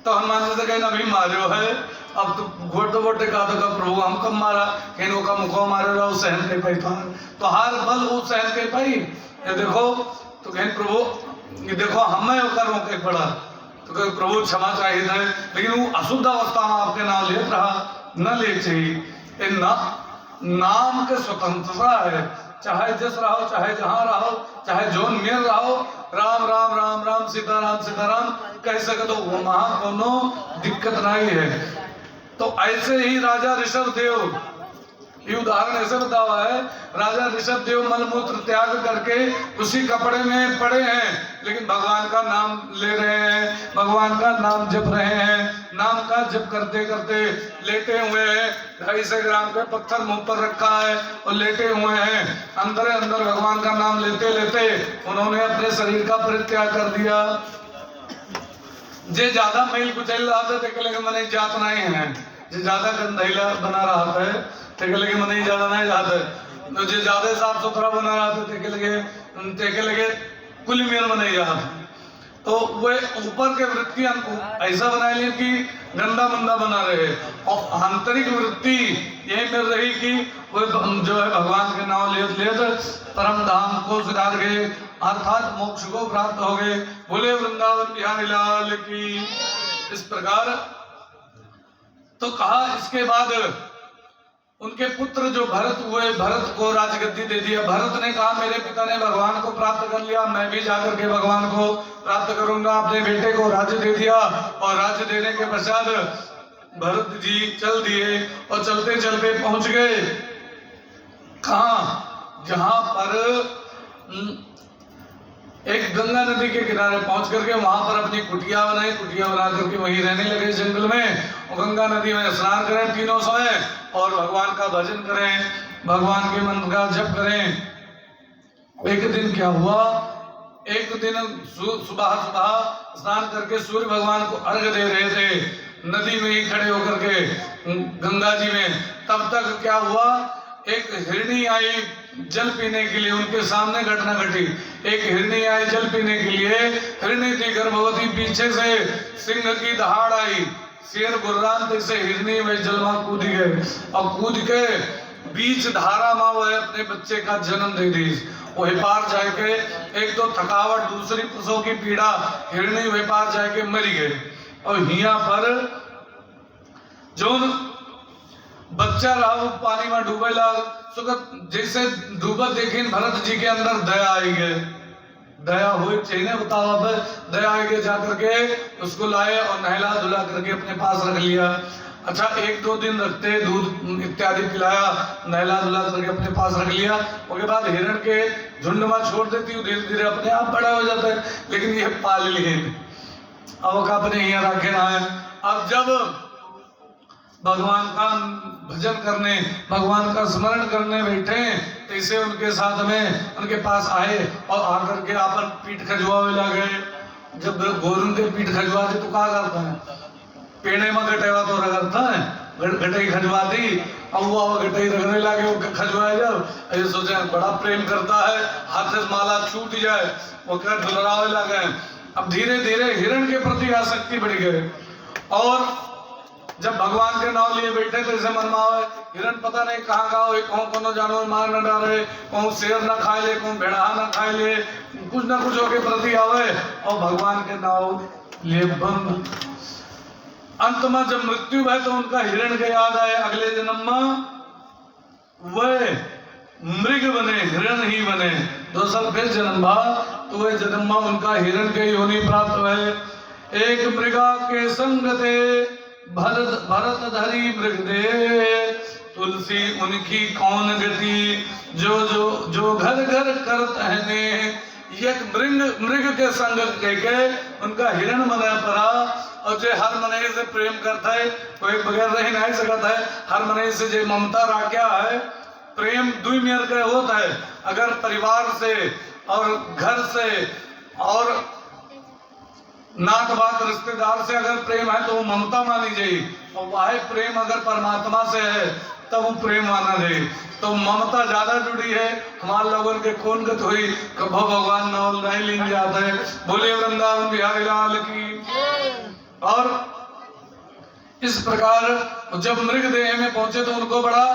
[SPEAKER 1] तो हनुमान जी से कहीं अभी मारो है, अब तो घोटे वोटे का प्रभु हम कब मारा, कहीं का मुखो मारे रहो सहन के पाई था, तो हार बल वो सहन के पाई। ये देखो तो कहीं प्रभु ये देखो हमें होकर रोके पड़ा, तो कहीं प्रभु क्षमा चाहिए था, लेकिन वो अशुद्ध अवस्था में आपके नाम ले रहा न ले चाहिए। नाम के स्वतंत्रता है, चाहे जिस रहो चाहे जहां रहो चाहे जोन में रहो, राम राम राम राम सीताराम सीताराम कह सके तो वहां कोनो दिक्कत नहीं है। तो ऐसे ही राजा ऋषभ देव, ये उदाहरण ऐसे बता हुआ है, राजा ऋषभ देव मलमूत्र त्याग करके उसी कपड़े में पड़े हैं, लेकिन भगवान का नाम ले रहे हैं, भगवान का नाम जप रहे हैं, नाम का जप करते करते लेटे हुए हैं, 250 ग्राम के पत्थर मुंह पर रखा है और लेटे हुए हैं, अंदर अंदर भगवान का नाम लेते लेते उन्होंने अपने शरीर का परित्याग कर दिया। जे ज्यादा मैल कुचल रहा था देख लेके मैंने जात नहीं है, जे ज्यादा गंधैला बना रहा था देख लेके मैंने ज्यादा नहीं जाता, तो जे ज्यादा साफ सुथरा बना रहा था देख लगे कुल मेल में नहीं रहा। तो वे ऊपर के वृत्ति ऐसा बना लिए कि गंदा मंदा बना रहे, और आंतरिक वृत्ति यही मिल रही कि वे जो है भगवान के नाम ले परम धाम को सुधार गए, अर्थात मोक्ष को प्राप्त हो गए। बोले वृंदावन बिहारी लाल की। इस प्रकार तो कहा, इसके बाद उनके पुत्र जो भरत हुए, भरत को राजगद्दी दे दिया। भरत ने कहा मेरे पिता ने भगवान को प्राप्त कर लिया, मैं भी जाकर के भगवान को प्राप्त करूंगा। अपने बेटे को राज्य दे दिया, और राज्य देने के पश्चात भरत जी चल दिए, और चलते चलते पहुंच गए कहाँ, जहां पर एक गंगा नदी के किनारे पहुंच करके वहां पर अपनी कुटिया बनाई, कुटिया बना करके वहीं रहने लगे जंगल में, और गंगा नदी में स्नान करें तीनों समय, और भगवान का भजन करें, भगवान के मंत्र का जप करें। एक दिन क्या हुआ, एक दिन सुबह सुबह स्नान करके सूर्य भगवान को अर्घ्य दे रहे थे, नदी में ही खड़े होकर के गंगा जी में। तब तक क्या हुआ, एक हिरणी आई जल पीने के लिए, उनके सामने घटना घटी। एक हिरणी आई जल पीने के लिए, हिरणी थी गर्भवती, पीछे से सिंह की दहाड़ आई, शेर गुर्रान से हिरणी में जल में कूद गए, और कूद के बीच धारा में वह अपने बच्चे का जन्म दे दी। वही पार जाके एक तो थकावट, दूसरी प्रसव की पीड़ा, हिरणी वही पार जाके मर गए। और यहाँ पर जो बच्चा रहा वो पानी में डूबे लाग, जैसे डूबत देखी भरत जी के अंदर दया आई गए, दया हुई चाहिए बताओ, दया आई गए, जाकर के उसको लाए और नहला धुला करके अपने पास रख लिया। अच्छा, 1-2 दिन रखते, दूध इत्यादि पिलाया, नहला धुला करके अपने पास रख लिया। उसके बाद हिरण के झुंड में छोड़ देती हूँ, धीरे धीरे अपने आप बड़ा हो जाता है, लेकिन ये पाल लिए अब अपने यहाँ रखे ना है। अब जब भगवान का भजन करने, भगवान का स्मरण करने बैठे, तो इसे उनके साथ में उनके पास आए और आकर के आपन पीठ खजवावे लगे। जब गोरुन के पीठ खजवाते तो क्या करता है, पेड़े में गटेवा तो रगड़ता है, गटाई खजवाती अब वो गटाई रगड़ने लगे, वो खजवाए जब ये सोचे बड़ा प्रेम करता है, हाथ से माला छूट जाए, वो क्या डुलरावे लगे। अब धीरे धीरे हिरण के प्रति आसक्ति बढ़ गई, और जब भगवान के नाम लिए बैठे थे इसे मन में आवे हिरण पता नहीं कहाँ का हो, कौन जानवर मार न डाले, कौन शेर न खाए ले, कौन भेड़ा न खाए ले, कुछ न कुछ होके प्रति आवे और भगवान के नाम लिए बंद। अंत में जब मृत्यु भय तो उनका हिरण के याद आए, अगले जन्म में वह मृग बने, हिरण ही बने। दूसरा फिर जन्म भा तो वह जन्म में उनका हिरण के योनि प्राप्त हुए। एक मृगा के संग थे भरत धरी मृग दे, तुलसी उनकी कौन गति, जो घर घर करत है। एक मृग के संग के उनका हिरण मना पड़ा, और जो हर मने से प्रेम करता है कोई बगैर रह नहीं सकता है। हर मने से जो ममता राख्या है, प्रेम दुई मेर का होता है। अगर परिवार से और घर से और नात बात रिश्तेदार से अगर प्रेम है तो वो ममता मानी जाए, और वह प्रेम अगर परमात्मा से है तब वो प्रेम माना जाए। तो ममता ज्यादा जुड़ी है। हमारे लोगों के कौन गत हुई कभो भगवान नाम नहीं लीन जाता है। बोले वृंदावन बिहारी लाल की। और इस प्रकार जब मृग देह में पहुंचे तो उनको बड़ा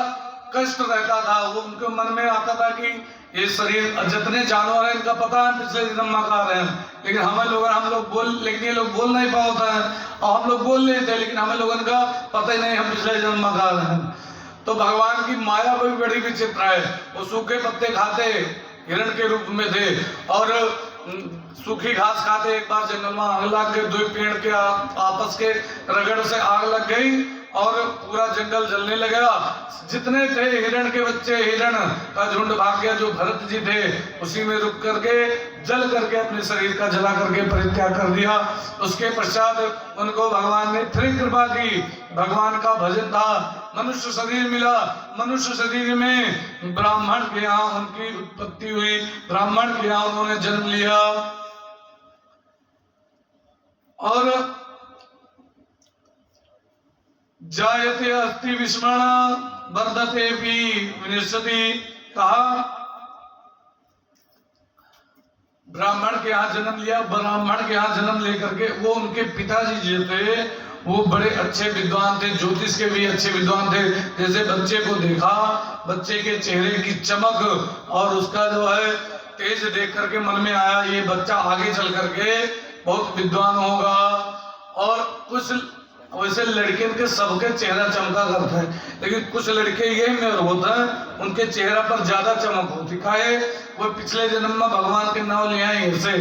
[SPEAKER 1] कष्ट रहता था। वो उनके मन में आता था कि ये शरीर जितने जानवर हैं इनका पता है पिछले जन्म में कहा रहे हैं, लेकिन हम लोग लेकिन ये लोग बोल नहीं पाते हैं, और हम लोग बोल लेते लेकिन हमें लोगों का पता ही नहीं हम पिछले जन्म में कहा रहे हैं। तो भगवान की माया भी बड़ी विचित्र है। वो सूखे पत्ते खाते हिरण के रूप में थे, और सूखी घास खाते। एक बार जंगल में आग लग गई, दो पेड़ के आपस के रगड़ से आग लग गई और पूरा जंगल जलने लगा। जितने थे हिरण के बच्चे, हिरण का झुंड भाग गया। जो भरत जी थे उसी में रुक करके जल करके अपने शरीर का जला करके परित्याग कर दिया। उसके पश्चात उनको भगवान ने फिर कृपा की। भगवान का भजन था, मनुष्य शरीर मिला। मनुष्य शरीर में ब्राह्मण के यहाँ उनकी उत्पत्ति हुई, ब्राह्मण के यहाँ उन्होंने जन्म लिया। और जायते अस्ति विस्मरण वर्धते भी विनिष्यति, कहा ब्राह्मण के यहाँ जन्म लिया। ब्राह्मण के यहाँ जन्म लेकर के वो उनके पिताजी जो थे वो बड़े अच्छे विद्वान थे, ज्योतिष के भी अच्छे विद्वान थे। जैसे बच्चे को देखा, बच्चे के चेहरे की चमक और उसका जो है तेज देख करके मन में आया ये बच्चा आगे चल करके बहुत विद्वान होगा। और कुछ वैसे लड़के के सबके चेहरा चमका करता है, लेकिन कुछ लड़के ये में होता है उनके चेहरा पर ज्यादा चमक होती है। वो पिछले जन्म में भगवान के नाम ले आए ऐसे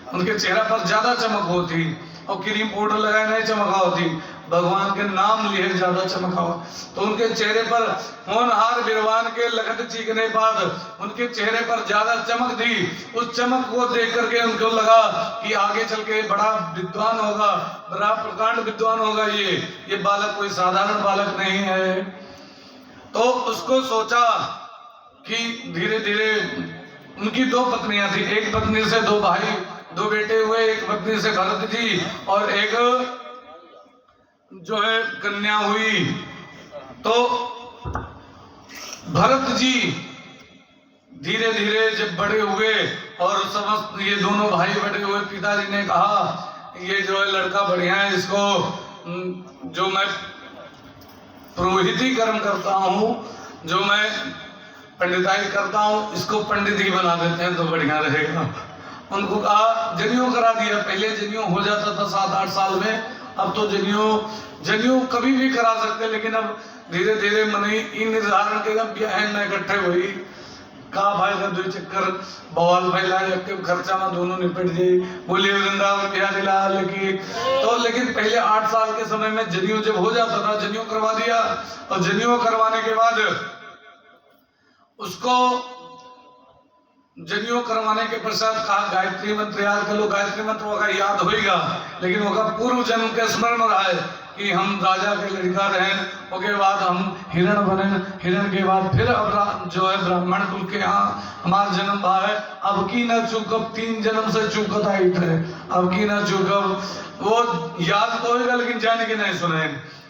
[SPEAKER 1] उनके चेहरा पर ज्यादा चमक होती, और क्रीम पाउडर लगाए नहीं चमका होती, भगवान के नाम लिए ज्यादा चमका हो। तो उनके चेहरे पर होनहार बिरवान के लगत चीखने बाद उनके चेहरे पर ज्यादा चमक थी। उस चमक को देख करके उनको लगा कि आगे चल के बड़ा विद्वान होगा, बड़ा प्रकांड विद्वान होगा। ये बालक कोई साधारण बालक नहीं है। तो उसको सोचा कि धीरे धीरे उनकी दो पत्नियां थी, एक पत्नी से दो भाई, दो बेटे हुए। एक पत्नी से भरत जी और एक जो है कन्या हुई। तो भरत जी धीरे धीरे जब बड़े हुए और समस्त ये दोनों भाई बड़े हुए, पिताजी ने कहा ये जो है लड़का बढ़िया है, इसको जो मैं पुरोहिती कर्म करता हूँ, जो मैं पंडिताई करता हूँ, इसको पंडित ही बना देते हैं तो बढ़िया रहेगा। उनको कहा जनेऊ करा दिया। पहले जनेऊ हो जाता था 7-8 साल में, अब तो जनेऊ कभी भी करा सकते, लेकिन अब धीरे धीरे मने इन निर्धारण के ब्याह इकट्ठे हुई। कहा भाई का 2 चक्कर बवाल फैलाए, खर्चा में दोनों निपट जाए। बोलिए वृंदावन बिहारी लाल की। तो लेकिन पहले 8 साल के समय में जनेऊ जब हो जाता था, जनेऊ करवा दिया। और जनेऊ करवाने के बाद उसको जनेऊ करवाने के पश्चात कहा गायत्री मंत्र याद कर लो। गायत्री मंत्र होगा याद होगा, लेकिन वो पूर्व जन्म के स्मरण रहा है कि हम राजा के लड़का रहे, उसके बाद हम हिरण बने, हिरण के बाद फिर अब जो है ब्राह्मण कुल के यहाँ हमारा जन्म हुआ है। अब की न चूकब, 3 जन्म से चूकत आई थे, अब की न चूकब। वो याद तो होगा लेकिन जान के नहीं सुने।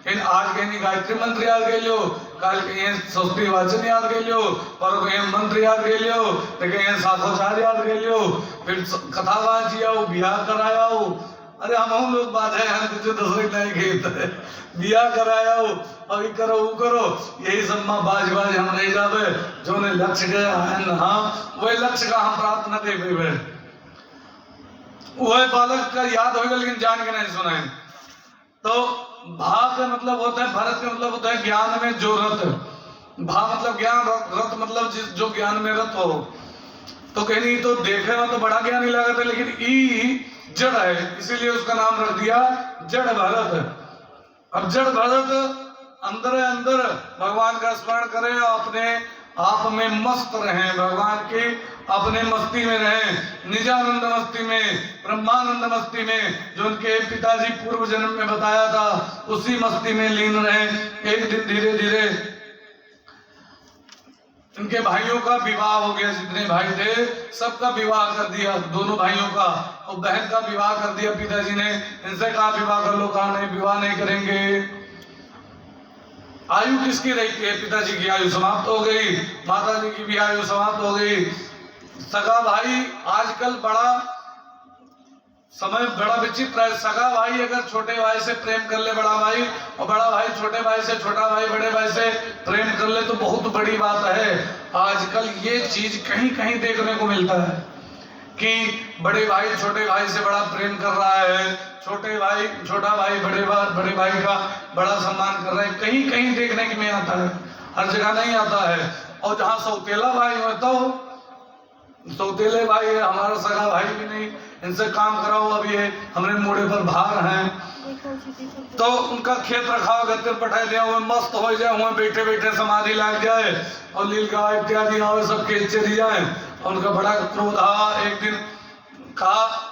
[SPEAKER 1] इन आज कहीं गायत्री मंत्र याद कर लियो, कल कहीं स्वस्ति वाचन याद कर लियो, पर कहीं मंत्र याद कर लियो, तो कहीं शाखोचार याद कर लियो, फिर कथा वाचिया हो, बियाह कराया हो। अरे हम लोग बात है हम तुझे दूसरे नहीं खेलते, बियाह कराया हो, अभी करो वो करो, यही सब माँ बाज बाज हम रह जावे, जो ने लक्ष्य गया है ना, वही लक्ष्य का हम प्राप्त न कर पाए। वह बालक का याद होगा लेकिन जान के नहीं सुनाए। तो भा का मतलब होता है, भरत का मतलब होता है ज्ञान में जो रत। भा मतलब ज्ञान, रत मतलब जो ज्ञान में रत हो। तो कहीं तो देखे में तो बड़ा ज्ञानी लगा था, लेकिन ई जड़ है, इसीलिए उसका नाम रख दिया जड़ भरत। अब जड़ भरत अंदर अंदर भगवान का स्मरण करे, अपने आप में मस्त रहे, भगवान की अपने मस्ती में रहे, निजानंद मस्ती में, ब्रह्मानंद मस्ती में, जो उनके पिताजी पूर्व जन्म में बताया था, उसी मस्ती में लीन रहे। एक दिन धीरे धीरे इनके भाइयों का विवाह हो गया, जितने भाई थे सबका विवाह कर दिया, दोनों भाइयों का, और बहन का विवाह कर दिया पिताजी ने। इनसे कहा विवाह कर लो, कहा नहीं विवाह नहीं करेंगे। आयु किसकी रहती है? पिताजी की आयु समाप्त हो गई, माताजी की भी आयु समाप्त हो गई। सगा भाई आजकल बड़ा समय बड़ा विचित्र है। सगा भाई अगर छोटे भाई से प्रेम कर ले बड़ा भाई, और बड़ा भाई छोटे भाई से, छोटा भाई बड़े भाई से प्रेम कर ले, तो बहुत बड़ी बात है। आजकल ये चीज कहीं कहीं देखने को मिलता है कि बड़े भाई छोटे भाई से बड़ा प्रेम कर रहा है, छोटे भाई छोटा भाई बड़े भाई का बड़ा सम्मान कर रहे हैं। कहीं कहीं देखने में आता है, हर जगह नहीं आता है। और जहाँ सौतेला भाई हो, तो सौतेले भाई है, हमारा सगा भाई भी नहीं, इनसे काम कराओ, अब ये हमारे मोड़े पर भार हैं। तो उनका खेत रखा गत्ते पठाए दिया, वो मस्त हो जाए, वहाँ बैठे बैठे समाधि लग जाए, और लीलगाय इत्यादि और सब खेत चली जाए। और उनका बड़ा क्रोध आ, एक दिन कहा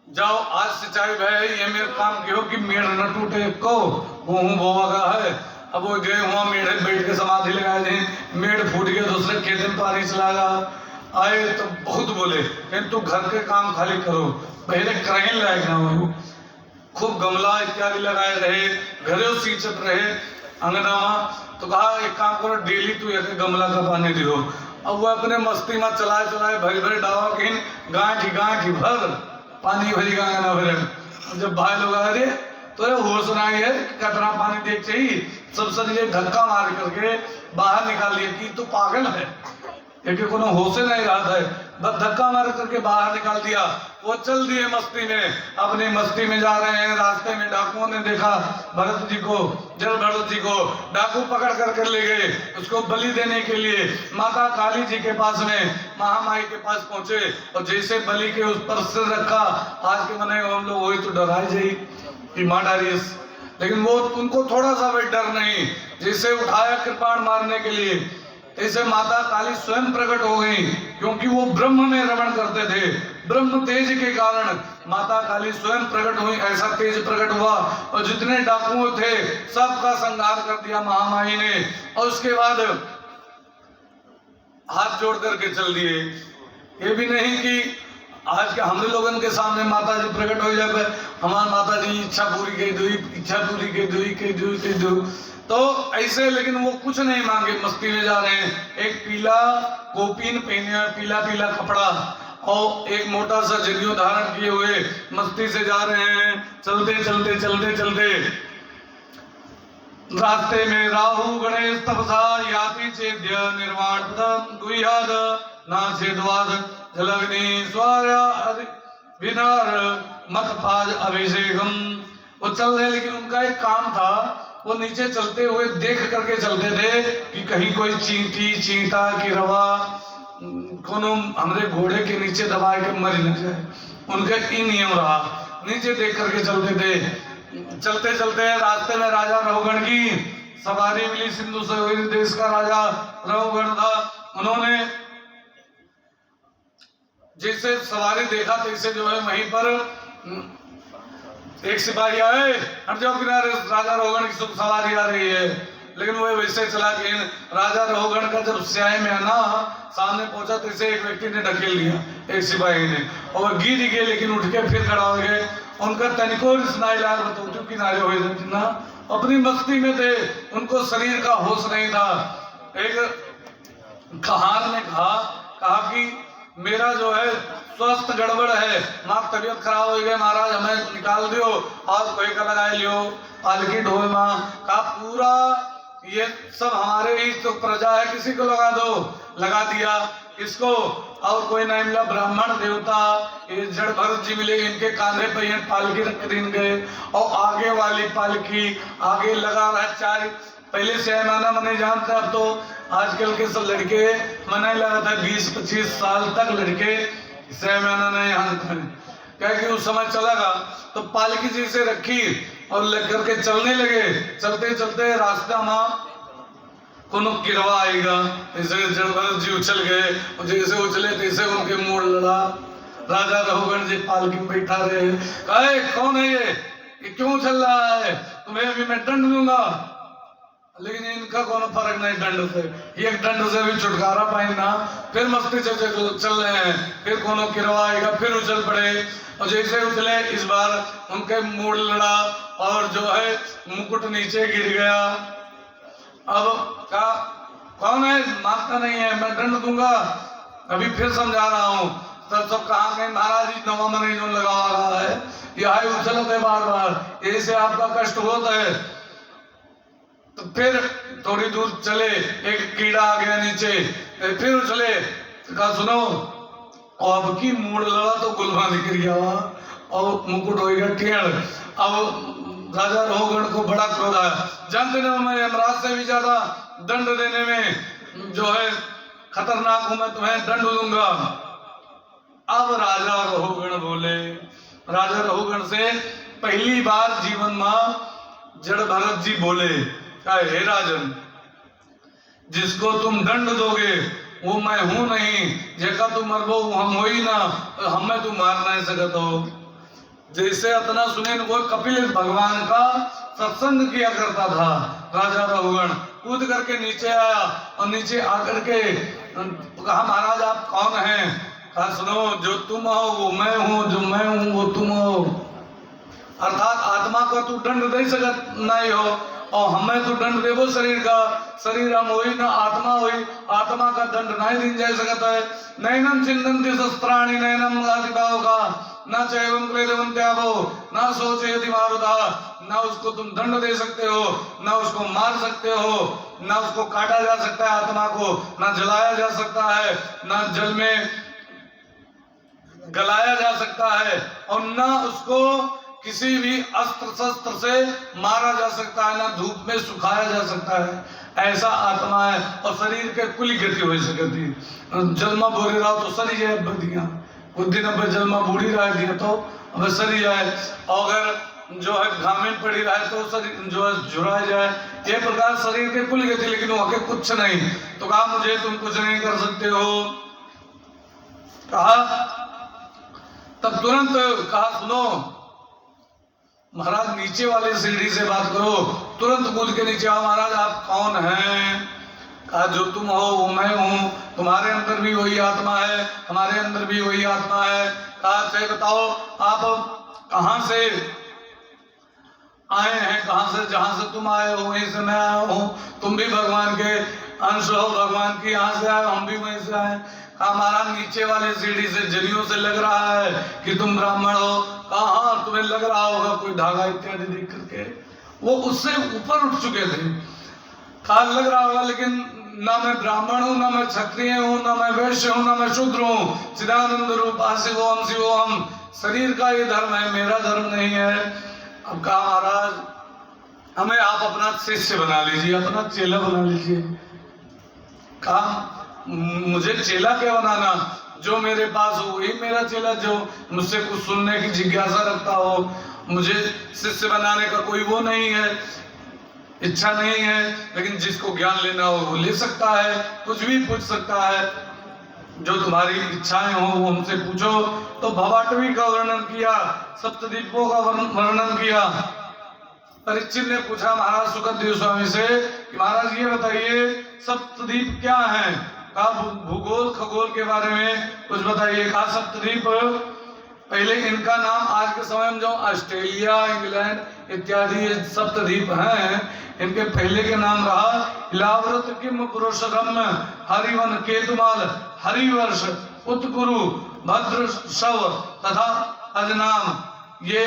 [SPEAKER 1] जाओ आज सिंचाई भाई, ये मेरे काम की हो कि मेढ़ न टूटे को, वो बोवा का है। अब वो गए वहाँ मेढ़े बैठ के समाधि लगाए थे, मेढ़ फूट गया, दूसरे खेत में पानी चला गया। आए तो बहुत बोले, तू घर के काम खाली करो, पहले करें लायक ना हो। खूब गमला इत्यादि लगाए रहे, घरे सींचत रहे अंगना में। तो कहा एक काम करो, डेली तू एक गमला का पानी दियो। अब वो अपने मस्ती में चलाए चलाए भरे भरे डावा के गांठी भर पानी भरी अंगना भरे। जब भाई लोग आ रहे तो होश सुनाई है कितना पानी देख चाहिए, सब सर धक्का मार करके बाहर निकाल दिया कि तू पागल है, क्योंकि कोनो होशे नहीं रहा है, बस धक्का मार करके बाहर निकाल दिया। वो चल दिए मस्ती में, अपनी मस्ती में जा रहे हैं। रास्ते में डाकुओं ने देखा भरत जी को, जड़ भरत जी को डाकू पकड़ करके ले गए, उसको बलि देने के लिए माता काली जी के पास में, महामाई के पास पहुंचे। और जैसे बलि के उस पर सिर रखा, आज के मने हम लोग वही तो डराए जाई कि मार डारियस, लेकिन वो उनको थोड़ा सा भी डर नहीं। जैसे उठाया कृपाण मारने के लिए, ऐसे माता काली स्वयं प्रकट हो गई, क्योंकि वो ब्रह्म में रमण करते थे। ब्रह्म तेज के कारण माता काली स्वयं प्रकट हुई, ऐसा तेज प्रकट हुआ और जितने डाकुओं थे सबका संहार कर दिया महामाई ने। और उसके बाद हाथ जोड़ करके चल दिए। ये भी नहीं कि आज के हम लोगों के सामने माता जी प्रकट हो जाए, हमारी माता जी इच्छा पूरी के दुई, इच्छा पूरी के दुई, तो ऐसे। लेकिन वो कुछ नहीं मांगे, मस्ती में जा रहे हैं। एक पीला कोपीन पहने, पीला पीला कपड़ा, और एक मोटा सा जरियो धारण किए हुए मस्ती से जा रहे हैं। चलते चलते चलते चलते रास्ते में राहु गणेश तपसा याति चेद्य निर्वाण पदम गुह्याद नाचेद्वाद जलग्नि स्वार्या विनार मतपाज अभिषेकम। वो चल रहे, लेकिन उनका एक काम था, वो नीचे चलते हुए देख करके चलते थे कि कहीं कोई चींटी चींटा की रवा कोनो हमरे घोड़े के नीचे दबा के मर न जाए। उनका ई नियम रहा, नीचे देख करके चलते थे। चलते चलते रास्ते में राजा रहुगण की सवारी मिली। सिंधु सरोवर देश का राजा रहुगण था। उन्होंने जैसे सवारी देखा तैसे जो है वहीं पर एक सिपाही आए, हट जाओ किनारे, राजा रहुगण की सवारी आ रही है। लेकिन वो वैसे चला कि राजा रहुगण का जब स्याह में आना सामने पहुंचा तो इसे एक व्यक्ति ने ढकेल दिया, एक सिपाही ने, और वह गिर गए, लेकिन उठ के फिर खड़ा हो गए उनका तनिको स्नाइलार बतौटू किनारे हो ना, अपनी मस्ती में थे, उनको शरीर का होश नहीं था। एक कहार ने कहा कि मेरा जो है स्वास्थ्य गड़बड़ है, माँ तबीयत खराब हो गई महाराज, हमें निकाल दियो और कोई का लगा लियो पालकी ढोल माँ का पूरा, ये सब हमारे ही तो प्रजा है, किसी को लगा दो, लगा दिया इसको। और कोई नहीं मिला, ब्राह्मण देवता ये जड़ भरत जी मिले, इनके कांधे पे ये पालकी रख दिन गए और आगे वाली पालकी आगे लगा रहा चार, पहले से माना मैं नहीं जानता, अब तो आजकल के सब लड़के मना लगा था 20-25 साल तक लड़के सहमाना नहीं जानते, क्या कि उस समय चलेगा तो पालकी जी से रखी और लेकर के चलने लगे। चलते चलते रास्ता में कोनो गिरवा आएगा, ऐसे जड़भरत जी उछल गए और जैसे उछले तैसे उनके मोड़ लड़ा। राजा रघुगण जी पालकी में बैठा रहे, कहे कौन है ये क्यों उछल रहा है, तुम्हें अभी मैं दंड दूंगा। लेकिन इनका कोनो फर्क नहीं दंड से, एक दंड से भी छुटकारा पाए ना, फिर मस्ती चल रहे हैं, फिर कोनो गिरवा आएगा, फिर उछल पड़े और जैसे उछले इस बार उनके मोड़ लड़ा और जो है मुकुट नीचे गिर गया। अब क्या कौन है, मानता नहीं है, मैं दंड दूंगा, अभी फिर समझा रहा हूँ। तब सब कहा गए महाराज जी नवा मन जो लगा रहा है, यह उछलते बार बार, ऐसे आपका कष्ट होता है। तो फिर थोड़ी दूर चले, एक कीड़ा आ गया नीचे, फिर उछले, कहा सुनो अब की मूड लड़ा तो गुलवा निकल गया और मुकुट हो गया टेढ़। अब राजा रघुगण को बड़ा क्रोध आया, जानते ना मैं यमराज से भी ज्यादा दंड देने में जो है खतरनाक हूं, मैं तुम्हें दंड दूंगा। अब राजा रघुगण बोले, राजा रघुगण से पहली बार जीवन में जड़ भरत जी बोले, हे राजन, जिसको तुम दंड दोगे वो मैं हूं नहीं, जेका तुम मरबो हम हो ही ना, हमें तुम मार नहीं सकते हो। जैसे अतना सुने वो कपिल भगवान का सत्संग किया करता था। राजा रघुगण कूद करके नीचे आया और नीचे आकर के कहा महाराज आप कौन हैं। कहा सुनो, जो तुम हो वो मैं हूँ, जो मैं हूँ वो तुम हो। अर्थात आत्मा का तू दंड दे सकत नहीं हो और हमें तो दंड देवो शरीर का, शरीर हम हुई ना आत्मा हुई, आत्मा का दंड नहीं दिन जा सकता है। नैनम चिंतन्ति शस्त्राणि नैनम गादिभाव का न चैवं क्लेदवं त्यागो न सोचे यदि मारुदा। न उसको तुम दंड दे सकते हो, न उसको मार सकते हो, न उसको काटा जा सकता है आत्मा को, न जलाया जा सकता है, न जल में गलाया जा सकता है और न उसको किसी भी अस्त्र शस्त्र से मारा जा सकता है, ना धूप में सुखाया जा सकता है। ऐसा आत्मा है और शरीर के कुल गति हो सकती। जन्मा बोरी रहा तो सरी जाए बदिया, कुछ दिन अब जन्मा बूढ़ी रह दिया तो अब सरी जाए, और अगर जो है घामिन पड़ी रहे तो शरीर जो है झुरा जाए। ये प्रकार शरीर के कुल गति, लेकिन वहां के कुछ नहीं। तो कहा मुझे तुम कुछ नहीं कर सकते हो। कहा तब तुरंत कहा सुनो महाराज नीचे वाले सीढ़ी से बात करो। तुरंत कूद के नीचे आओ, महाराज आप कौन हैं। कहा जो तुम हो वो मैं हूँ, तुम्हारे अंदर भी वही आत्मा है, हमारे अंदर भी वही आत्मा है। कहा चाहे बताओ आप कहाँ से आए हैं, कहाँ से, जहां से तुम आए हो वहीं से मैं आया हूँ। तुम भी भगवान के अंश हो, भगवान की यहाँ से आए, हम भी वहीं से आए। हमारा नीचे वाले सीढ़ी से जरियों से लग रहा है कि तुम ब्राह्मण हो। कहा तुम्हें लग रहा होगा कोई धागा इत्यादि देख करके, वो उससे ऊपर उठ चुके थे। कहा लग रहा होगा, लेकिन ना मैं ब्राह्मण हूँ, ना मैं क्षत्रिय हूँ, ना मैं वैश्य हूँ, ना मैं शूद्र हूँ। चिदानंद रूप शिवोहम शिवोहम, शरीर का ये धर्म है, मेरा धर्म नहीं है। अब कहा महाराज हमें आप अपना शिष्य बना लीजिए, अपना चेला बना लीजिए। कहा मुझे चेला क्या बनाना, जो मेरे पास हो वही मेरा चेला, जो मुझसे कुछ सुनने की जिज्ञासा रखता हो। मुझे शिष्य बनाने का कोई वो नहीं है, इच्छा नहीं है, लेकिन जिसको ज्ञान लेना हो वो ले सकता है, कुछ भी पूछ सकता है। जो तुम्हारी इच्छाएं हो वो हमसे पूछो। तो भवाटवी का वर्णन किया, सप्तद्वीपों का वर्णन किया। परीक्षित ने पूछा महाराज सुखदेव स्वामी से कि महाराज ये बताइए सप्तद्वीप क्या है। कहा भूगोल खगोल के बारे में कुछ बताइए। कहा सप्तद्वीप पहले इनका नाम आज के समय में जो ऑस्ट्रेलिया, इंग्लैंड इत्यादि ये सप्तद्वीप हैं, इनके पहले के नाम रहा इलाव्रत किम पुरुषगम हरिवन केतुमाल हरिवर्ष उत्कुरु भद्र शव तथा अजनाम। ये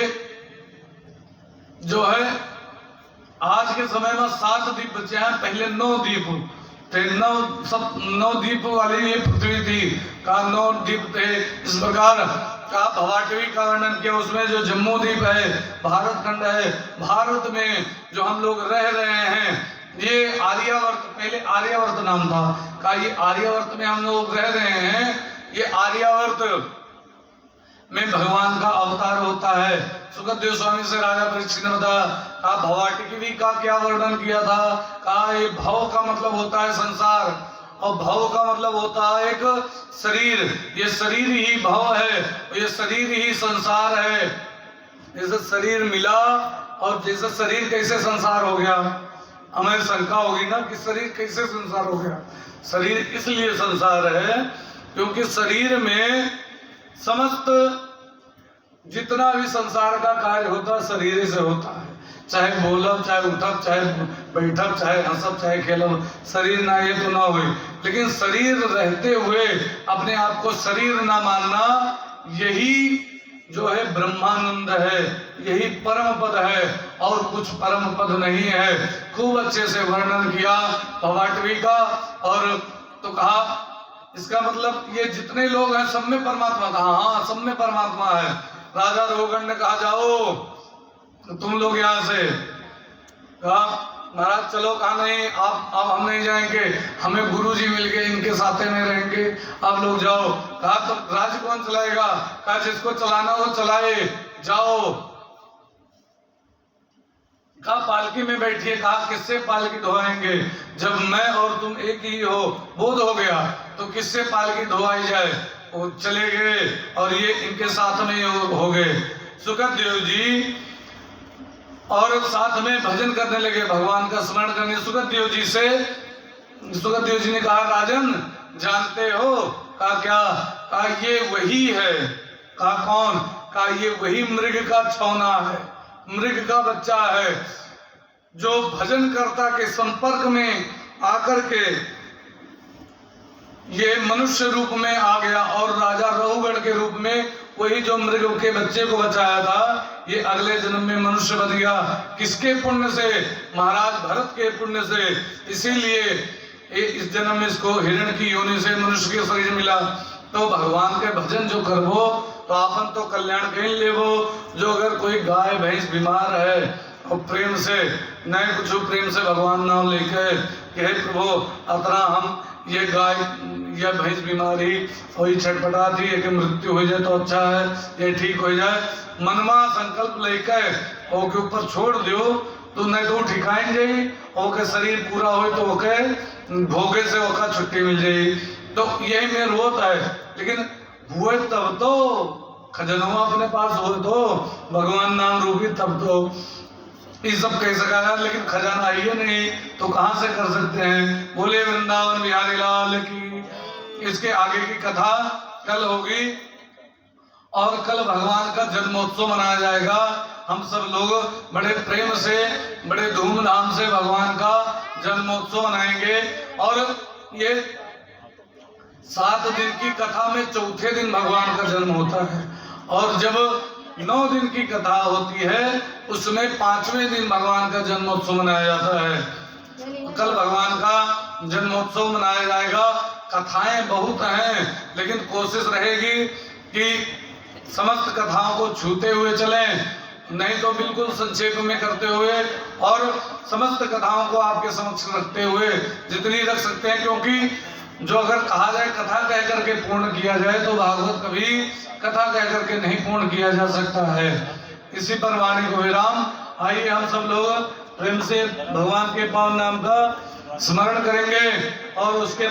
[SPEAKER 1] जो है आज के समय में 7 द्वीप बचे हैं, पहले 9 द्वीप थे। 9 द्वीप वाली ये पृथ्वी थी का 9 द्वीप थे। इस प्रकार का भवाटवी का वर्णन किया। उसमें जो जम्मू द्वीप है, भारत खंड है, भारत में जो हम लोग रह रहे हैं ये आर्यावर्त, पहले आर्यावर्त नाम था का ये आर्यावर्त में हम लोग रह रहे हैं। ये आर्यावर्त में भगवान का अवतार होता है। सुखदेव स्वामी से राजा परीक्षित ने बताया भवाटिकी का क्या वर्णन किया था, कहा ये भव का मतलब होता है संसार और भव का मतलब होता है एक शरीर। ये शरीर ही भव है, ये शरीर ही संसार है। जैसे शरीर मिला और जैसे शरीर कैसे संसार हो गया, हमें शंका होगी ना कि शरीर कैसे संसार हो गया। शरीर इसलिए संसार है क्योंकि शरीर में समस्त जितना भी संसार का कार्य होता है शरीर से होता है। चाहे बोलब, चाहे उठब, चाहे बैठब, चाहे हंसब, चाहे खेलब, शरीर ना ये तो ना हुए। लेकिन शरीर रहते हुए अपने आप को शरीर ना मानना, यही जो है ब्रह्मानंद है, यही परम पद है और कुछ परम पद नहीं है। खूब अच्छे से वर्णन किया भवाटवी का। और तो कहा इसका मतलब ये जितने लोग हैं सब में परमात्मा था। हाँ, सब में परमात्मा है। राजा रोगन ने कहा जाओ तो तुम लोग यहाँ से, कहा महाराज चलो, कहा नहीं आप हम नहीं जाएंगे, हमें गुरुजी मिल गए, इनके साथे में रहेंगे, आप लोग जाओ। कहा तो राज्य कौन चलाएगा, कहा जिसको चलाना वो चलाए, जाओ। कहा पालकी में बैठिए, कहा किससे पालकी ढोवाएंगे, जब मैं और तुम एक ही हो, बोध हो गया तो किससे पालकी ढोवाई जाए। वो चले गए और ये इनके साथ में हो गए सुखदेव जी, और साथ में भजन करने लगे, भगवान का स्मरण करने। सुखदेव जी ने कहा राजन जानते हो, कहा क्या, कहा ये वही है। कहा कौन, कहा ये वही मृग का छौना है, मृग का बच्चा है जो भजन कर्ता के संपर्क में आकर के ये मनुष्य रूप में आ गया और राजा रहुगण के रूप में वही जो मृग के बच्चे को बचाया था, ये अगले जन्म में मनुष्य बन गया। किसके पुण्य से, महाराज भरत के पुण्य से। इसीलिए इस जन्म में इसको हिरण की योनि से मनुष्य के शरीर मिला। तो भगवान के भजन जो करबो तो आपन तो कल्याण कहीं लेबो। जो अगर कोई गाय भैंस बीमार है और प्रेम से नहीं कुछ प्रेम से भगवान नाम लेकर हे प्रभु अतरा हम ये गाय या भैंस बीमारी और ये छटपटाती है कि मृत्यु हो जाए तो अच्छा है, ये ठीक हो जाए, मनमा संकल्प लेकर ओके ऊपर छोड़ दियो तो नहीं तो ठिकाइन जाई, ओके शरीर पूरा हो तो ओके भोगे से ओका छुट्टी मिल जाए। तो यही में रोत है। लेकिन हुए तब तो खजनवा अपने पास हुए तो भगवान नाम रूपी तब तो ये सब कह सका यार, लेकिन खजाना ही नहीं तो कहां से कर सकते हैं। बोले वृंदावन बिहारी लाल की। इसके आगे की कथा कल होगी और कल भगवान का जन्मोत्सव मनाया जाएगा। हम सब लोग बड़े प्रेम से बड़े धूमधाम से भगवान का जन्मोत्सव मनाएंगे। और ये 7 दिन की कथा में चौथे दिन भगवान का जन्म होता है और जब 9 दिन की कथा होती है उसमें 5वें दिन भगवान का जन्मोत्सव मनाया जाता है। कल भगवान का जन्मोत्सव मनाया जाएगा। कथाएं बहुत हैं लेकिन कोशिश रहेगी कि समस्त कथाओं को छूते हुए चलें, नहीं तो बिल्कुल संक्षेप में करते हुए और समस्त कथाओं को आपके समक्ष रखते हुए जितनी रख सकते हैं। क्योंकि जो अगर कहा जाए कथा कह करके पूर्ण किया जाए तो भागवत कभी कथा कह करके नहीं पूर्ण किया जा सकता है। इसी पर वाणी को विराम। आइए हम सब लोग प्रेम से भगवान के पावन नाम का स्मरण करेंगे और उसके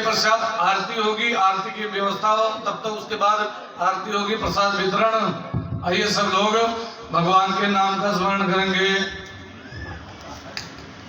[SPEAKER 1] पश्चात आरती होगी। आरती की व्यवस्था हो तब तक उसके बाद आरती होगी, प्रसाद वितरण। आइए सब लोग भगवान के नाम का स्मरण करेंगे।